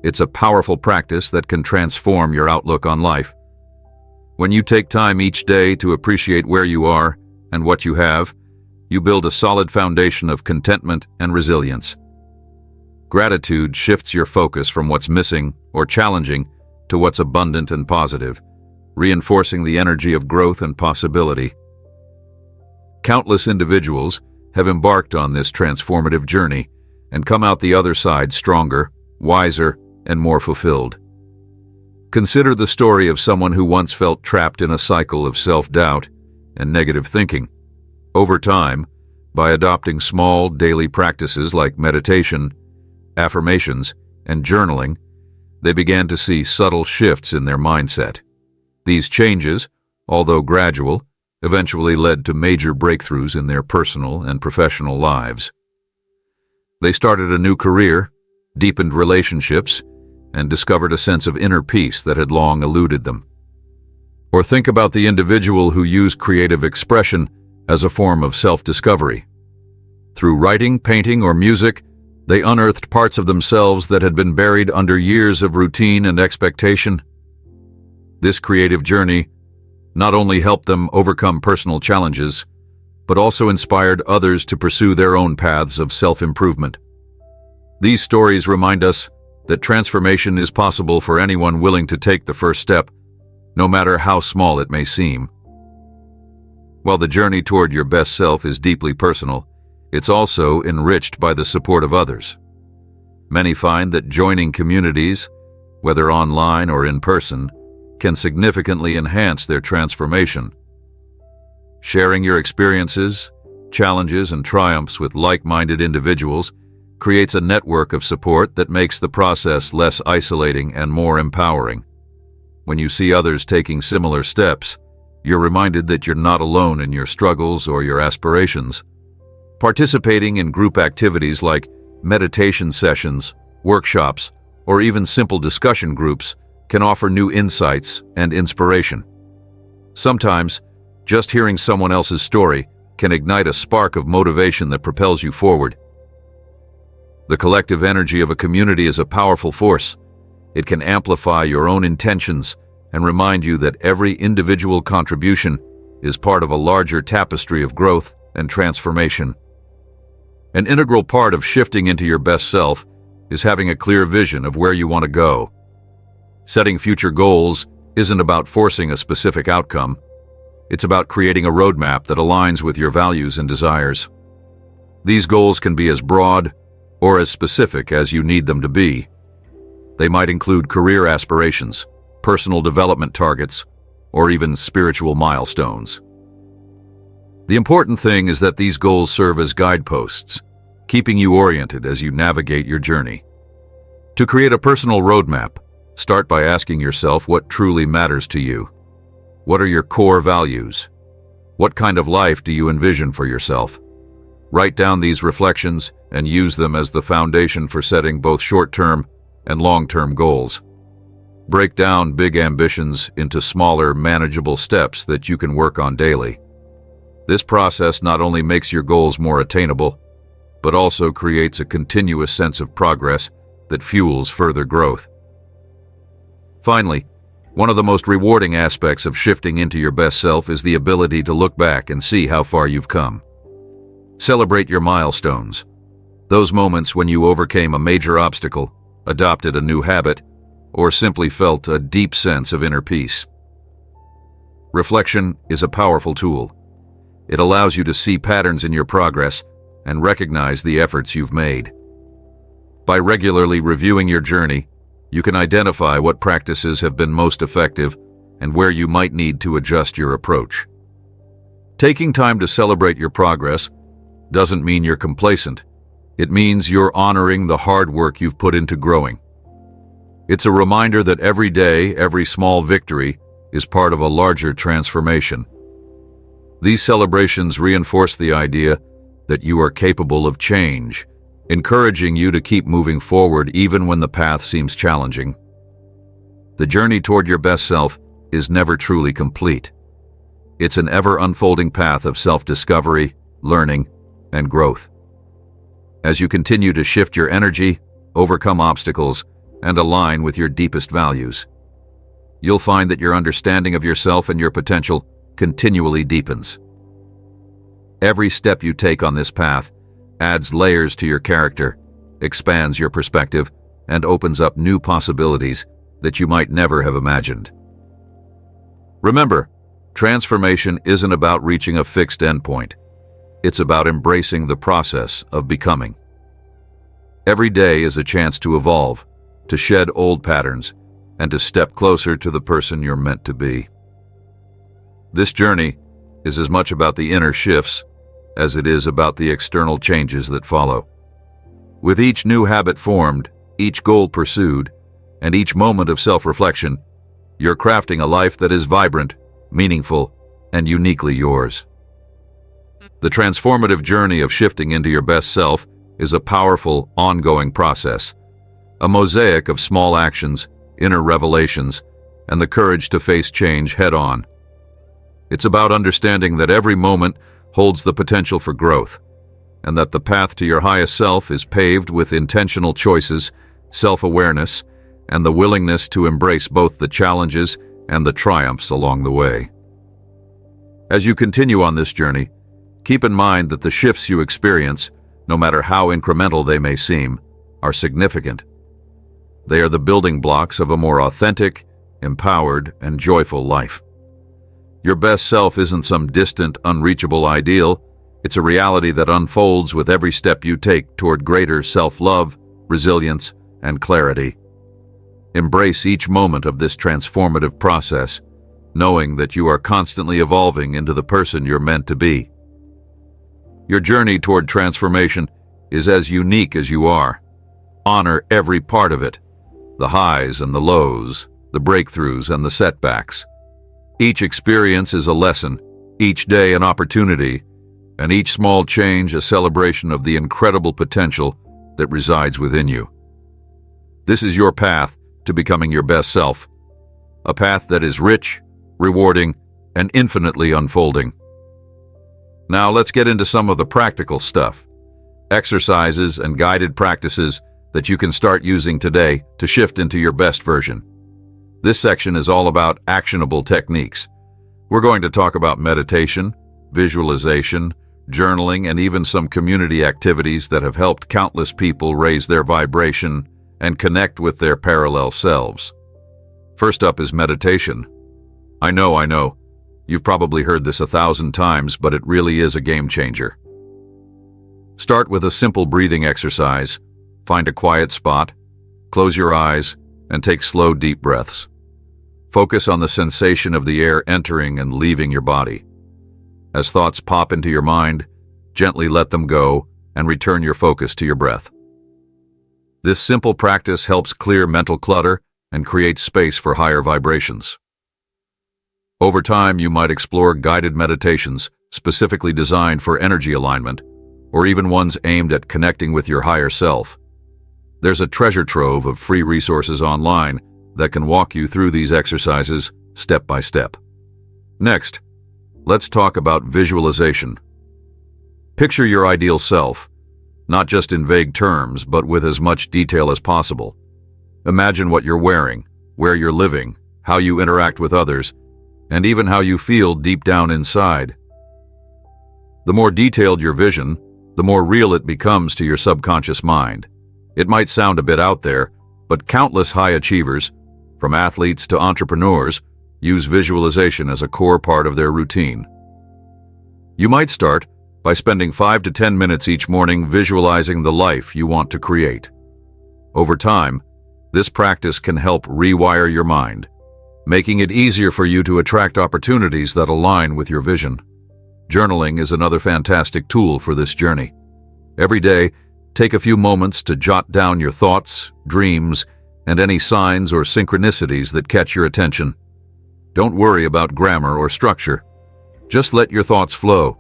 It's a powerful practice that can transform your outlook on life. When you take time each day to appreciate where you are and what you have, you build a solid foundation of contentment and resilience. Gratitude shifts your focus from what's missing or challenging to what's abundant and positive, reinforcing the energy of growth and possibility. Countless individuals have embarked on this transformative journey and come out the other side stronger, wiser, and more fulfilled. Consider the story of someone who once felt trapped in a cycle of self-doubt and negative thinking. Over time, by adopting small daily practices like meditation, affirmations, and journaling, they began to see subtle shifts in their mindset. These changes, although gradual, eventually led to major breakthroughs in their personal and professional lives. They started a new career, deepened relationships, and discovered a sense of inner peace that had long eluded them. Or think about the individual who used creative expression as a form of self-discovery. Through writing, painting, or music, they unearthed parts of themselves that had been buried under years of routine and expectation. This creative journey not only helped them overcome personal challenges, but also inspired others to pursue their own paths of self-improvement. These stories remind us that transformation is possible for anyone willing to take the first step, no matter how small it may seem. While the journey toward your best self is deeply personal, it's also enriched by the support of others. Many find that joining communities, whether online or in person, can significantly enhance their transformation. Sharing your experiences, challenges, and triumphs with like-minded individuals creates a network of support that makes the process less isolating and more empowering. When you see others taking similar steps, you're reminded that you're not alone in your struggles or your aspirations. Participating in group activities like meditation sessions, workshops, or even simple discussion groups can offer new insights and inspiration. Sometimes, just hearing someone else's story can ignite a spark of motivation that propels you forward. The collective energy of a community is a powerful force. It can amplify your own intentions and remind you that every individual contribution is part of a larger tapestry of growth and transformation. An integral part of shifting into your best self is having a clear vision of where you want to go. Setting future goals isn't about forcing a specific outcome. It's about creating a roadmap that aligns with your values and desires. These goals can be as broad or as specific as you need them to be. They might include career aspirations, personal development targets, or even spiritual milestones. The important thing is that these goals serve as guideposts, keeping you oriented as you navigate your journey. To create a personal roadmap, start by asking yourself what truly matters to you. What are your core values? What kind of life do you envision for yourself? Write down these reflections and use them as the foundation for setting both short-term and long-term goals. Break down big ambitions into smaller, manageable steps that you can work on daily. This process not only makes your goals more attainable, but also creates a continuous sense of progress that fuels further growth. Finally, one of the most rewarding aspects of shifting into your best self is the ability to look back and see how far you've come. Celebrate your milestones, those moments when you overcame a major obstacle, adopted a new habit, or simply felt a deep sense of inner peace. Reflection is a powerful tool. It allows you to see patterns in your progress and recognize the efforts you've made. By regularly reviewing your journey, you can identify what practices have been most effective and where you might need to adjust your approach. Taking time to celebrate your progress doesn't mean you're complacent. It means you're honoring the hard work you've put into growing. It's a reminder that every day, every small victory is part of a larger transformation. These celebrations reinforce the idea that you are capable of change, encouraging you to keep moving forward even when the path seems challenging. The journey toward your best self is never truly complete. It's an ever-unfolding path of self-discovery, learning, and growth. As you continue to shift your energy, overcome obstacles, and align with your deepest values, you'll find that your understanding of yourself and your potential continually deepens. Every step you take on this path adds layers to your character, expands your perspective, and opens up new possibilities that you might never have imagined. Remember, transformation isn't about reaching a fixed endpoint. It's about embracing the process of becoming. Every day is a chance to evolve, to shed old patterns, and to step closer to the person you're meant to be. This journey is as much about the inner shifts as it is about the external changes that follow. With each new habit formed, each goal pursued, and each moment of self-reflection, you're crafting a life that is vibrant, meaningful, and uniquely yours. The transformative journey of shifting into your best self is a powerful, ongoing process, a mosaic of small actions, inner revelations, and the courage to face change head-on. It's about understanding that every moment holds the potential for growth, and that the path to your highest self is paved with intentional choices, self-awareness, and the willingness to embrace both the challenges and the triumphs along the way. As you continue on this journey, keep in mind that the shifts you experience, no matter how incremental they may seem, are significant. They are the building blocks of a more authentic, empowered, and joyful life. Your best self isn't some distant, unreachable ideal. It's a reality that unfolds with every step you take toward greater self-love, resilience, and clarity. Embrace each moment of this transformative process, knowing that you are constantly evolving into the person you're meant to be. Your journey toward transformation is as unique as you are. Honor every part of it, the highs and the lows, the breakthroughs and the setbacks. Each experience is a lesson, each day an opportunity, and each small change a celebration of the incredible potential that resides within you. This is your path to becoming your best self, a path that is rich, rewarding, and infinitely unfolding. Now let's get into some of the practical stuff, exercises and guided practices that you can start using today to shift into your best version. This section is all about actionable techniques. We're going to talk about meditation, visualization, journaling, and even some community activities that have helped countless people raise their vibration and connect with their parallel selves. First up is meditation. I know. You've probably heard this 1,000 times, but it really is a game changer. Start with a simple breathing exercise. Find a quiet spot, close your eyes, and take slow, deep breaths. Focus on the sensation of the air entering and leaving your body. As thoughts pop into your mind, gently let them go and return your focus to your breath. This simple practice helps clear mental clutter and create space for higher vibrations. Over time, you might explore guided meditations specifically designed for energy alignment, or even ones aimed at connecting with your higher self. There's a treasure trove of free resources online that can walk you through these exercises step by step. Next, let's talk about visualization. Picture your ideal self, not just in vague terms, but with as much detail as possible. Imagine what you're wearing, where you're living, how you interact with others, and even how you feel deep down inside. The more detailed your vision, the more real it becomes to your subconscious mind. It might sound a bit out there, but countless high achievers, from athletes to entrepreneurs, use visualization as a core part of their routine. You might start by spending 5 to 10 minutes each morning visualizing the life you want to create. Over time, this practice can help rewire your mind, making it easier for you to attract opportunities that align with your vision. Journaling is another fantastic tool for this journey. Every day, take a few moments to jot down your thoughts, dreams, and any signs or synchronicities that catch your attention. Don't worry about grammar or structure. Just let your thoughts flow.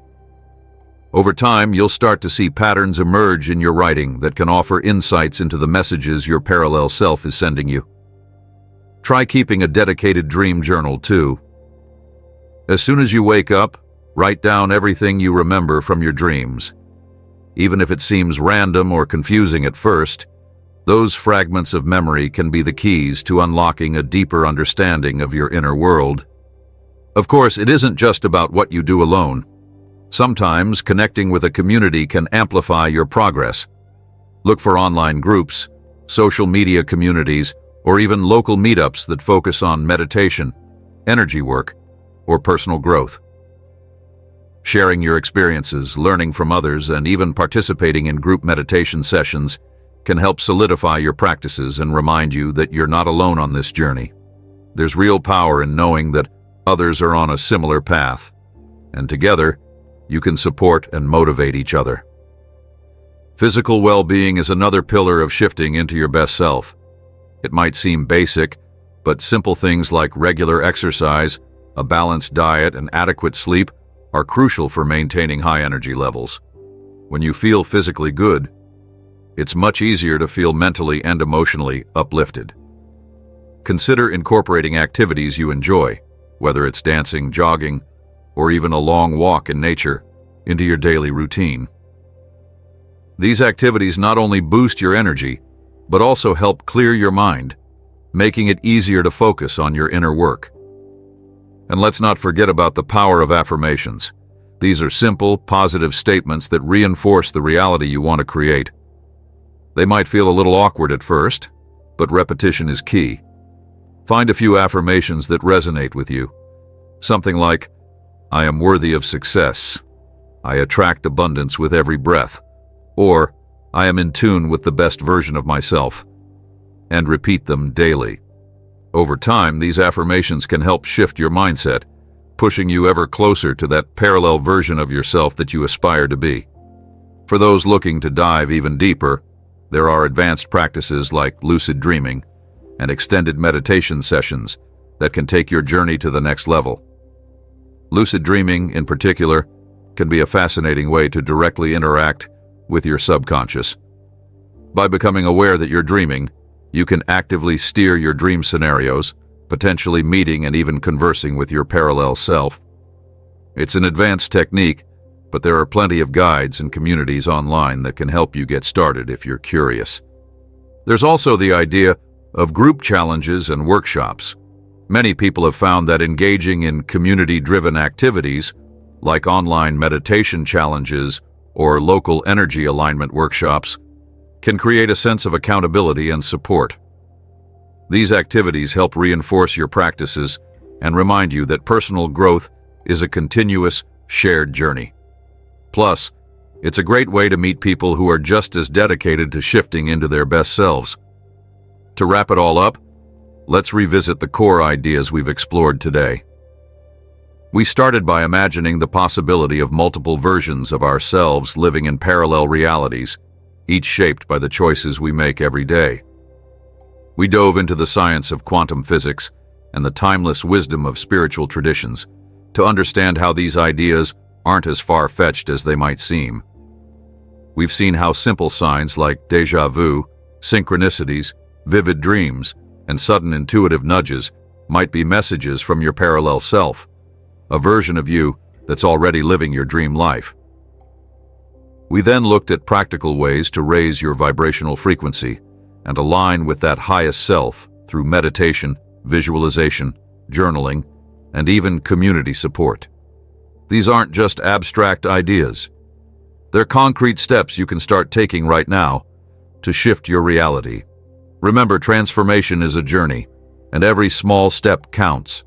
Over time, you'll start to see patterns emerge in your writing that can offer insights into the messages your parallel self is sending you. Try keeping a dedicated dream journal too. As soon as you wake up, write down everything you remember from your dreams. Even if it seems random or confusing at first, those fragments of memory can be the keys to unlocking a deeper understanding of your inner world. Of course, it isn't just about what you do alone. Sometimes connecting with a community can amplify your progress. Look for online groups, social media communities, or even local meetups that focus on meditation, energy work, or personal growth. Sharing your experiences, learning from others, and even participating in group meditation sessions can help solidify your practices and remind you that you're not alone on this journey. There's real power in knowing that others are on a similar path, and together, you can support and motivate each other. Physical well-being is another pillar of shifting into your best self. It might seem basic, but simple things like regular exercise, a balanced diet, and adequate sleep are crucial for maintaining high energy levels. When you feel physically good, it's much easier to feel mentally and emotionally uplifted. Consider incorporating activities you enjoy, whether it's dancing, jogging, or even a long walk in nature, into your daily routine. These activities not only boost your energy, but also help clear your mind, making it easier to focus on your inner work. And let's not forget about the power of affirmations. These are simple, positive statements that reinforce the reality you want to create. They might feel a little awkward at first, but repetition is key. Find a few affirmations that resonate with you. Something like, "I am worthy of success," "I attract abundance with every breath," or "I am in tune with the best version of myself," and repeat them daily. Over time, these affirmations can help shift your mindset, pushing you ever closer to that parallel version of yourself that you aspire to be. For those looking to dive even deeper, there are advanced practices like lucid dreaming and extended meditation sessions that can take your journey to the next level. Lucid dreaming, in particular, can be a fascinating way to directly interact with your subconscious. By becoming aware that you're dreaming, you can actively steer your dream scenarios, potentially meeting and even conversing with your parallel self. It's an advanced technique, but there are plenty of guides and communities online that can help you get started if you're curious. There's also the idea of group challenges and workshops. Many people have found that engaging in community-driven activities, like online meditation challenges or local energy alignment workshops, can create a sense of accountability and support. These activities help reinforce your practices and remind you that personal growth is a continuous, shared journey. Plus, it's a great way to meet people who are just as dedicated to shifting into their best selves. To wrap it all up, let's revisit the core ideas we've explored today. We started by imagining the possibility of multiple versions of ourselves living in parallel realities, each shaped by the choices we make every day. We dove into the science of quantum physics and the timeless wisdom of spiritual traditions to understand how these ideas aren't as far-fetched as they might seem. We've seen how simple signs like déjà vu, synchronicities, vivid dreams, and sudden intuitive nudges might be messages from your parallel self, a version of you that's already living your dream life. We then looked at practical ways to raise your vibrational frequency and align with that highest self through meditation, visualization, journaling, and even community support. These aren't just abstract ideas. They're concrete steps you can start taking right now to shift your reality. Remember, transformation is a journey, and every small step counts.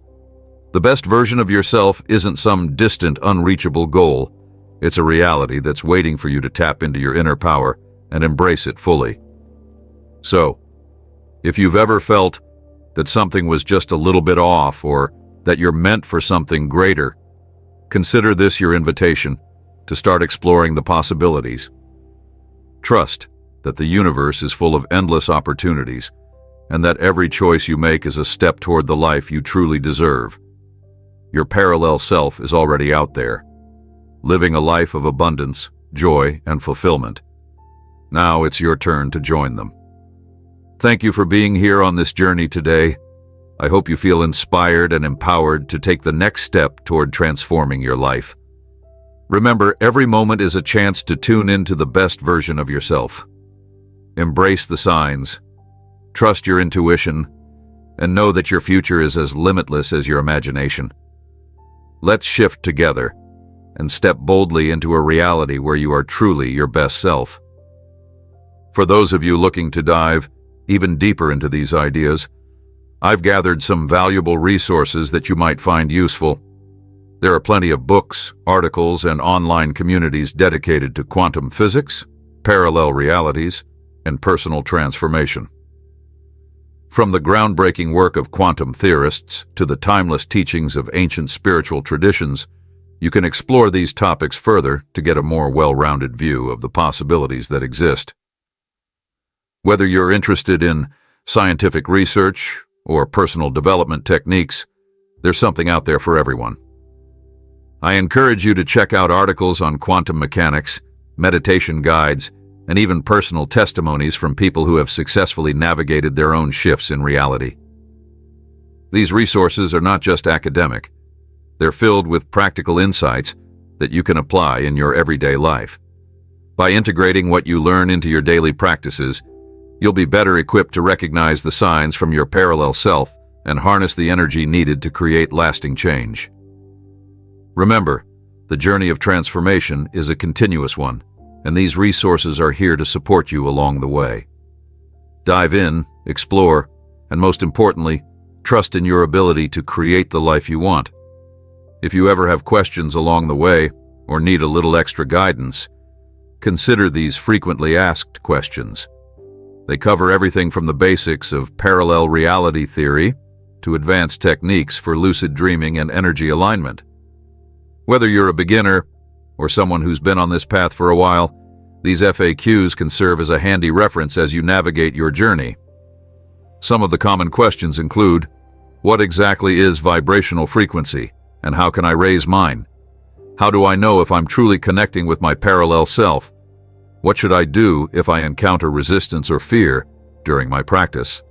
The best version of yourself isn't some distant, unreachable goal. It's a reality that's waiting for you to tap into your inner power and embrace it fully. So, if you've ever felt that something was just a little bit off or that you're meant for something greater, consider this your invitation to start exploring the possibilities. Trust that the universe is full of endless opportunities and that every choice you make is a step toward the life you truly deserve. Your parallel self is already out there, living a life of abundance, joy, and fulfillment. Now it's your turn to join them. Thank you for being here on this journey today. I hope you feel inspired and empowered to take the next step toward transforming your life. Remember, every moment is a chance to tune into the best version of yourself. Embrace the signs, trust your intuition, and know that your future is as limitless as your imagination. Let's shift together and step boldly into a reality where you are truly your best self. For those of you looking to dive even deeper into these ideas, I've gathered some valuable resources that you might find useful. There are plenty of books, articles, and online communities dedicated to quantum physics, parallel realities, and personal transformation. From the groundbreaking work of quantum theorists to the timeless teachings of ancient spiritual traditions, you can explore these topics further to get a more well-rounded view of the possibilities that exist. Whether you're interested in scientific research or personal development techniques, there's something out there for everyone. I encourage you to check out articles on quantum mechanics, meditation guides, and even personal testimonies from people who have successfully navigated their own shifts in reality. These resources are not just academic. They're filled with practical insights that you can apply in your everyday life. By integrating what you learn into your daily practices, you'll be better equipped to recognize the signs from your parallel self and harness the energy needed to create lasting change. Remember, the journey of transformation is a continuous one, and these resources are here to support you along the way. Dive in, explore, and most importantly, trust in your ability to create the life you want. If you ever have questions along the way or need a little extra guidance, consider these frequently asked questions. They cover everything from the basics of parallel reality theory to advanced techniques for lucid dreaming and energy alignment. Whether you're a beginner or someone who's been on this path for a while, these FAQs can serve as a handy reference as you navigate your journey. Some of the common questions include, what exactly is vibrational frequency, and how can I raise mine? How do I know if I'm truly connecting with my parallel self? What should I do if I encounter resistance or fear during my practice?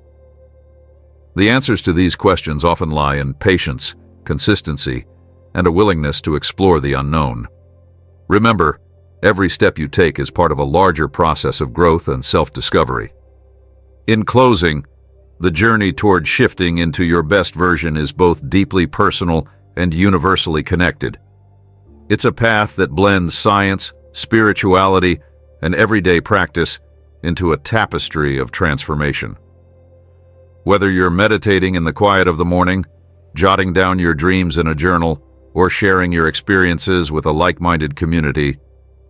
The answers to these questions often lie in patience, consistency, and a willingness to explore the unknown. Remember, every step you take is part of a larger process of growth and self-discovery. In closing, the journey toward shifting into your best version is both deeply personal and universally connected. It's a path that blends science, spirituality, and everyday practice into a tapestry of transformation. Whether you're meditating in the quiet of the morning, jotting down your dreams in a journal, or sharing your experiences with a like-minded community,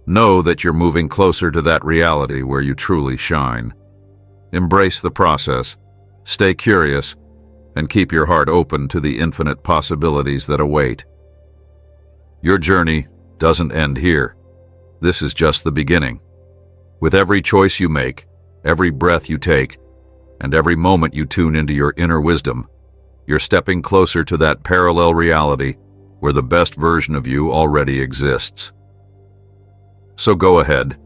know that you're moving closer to that reality where you truly shine. Embrace the process, stay curious, and keep your heart open to the infinite possibilities that await. Your journey doesn't end here. This is just the beginning. With every choice you make, every breath you take, and every moment you tune into your inner wisdom, you're stepping closer to that parallel reality where the best version of you already exists. So go ahead,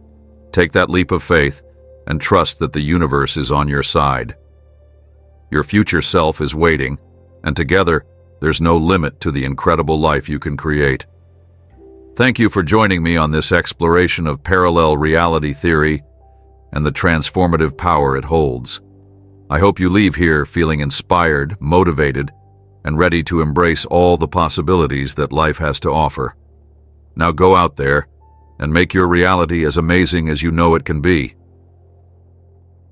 take that leap of faith, and trust that the universe is on your side. Your future self is waiting, and together, there's no limit to the incredible life you can create. Thank you for joining me on this exploration of parallel reality theory and the transformative power it holds. I hope you leave here feeling inspired, motivated, and ready to embrace all the possibilities that life has to offer. Now go out there and make your reality as amazing as you know it can be.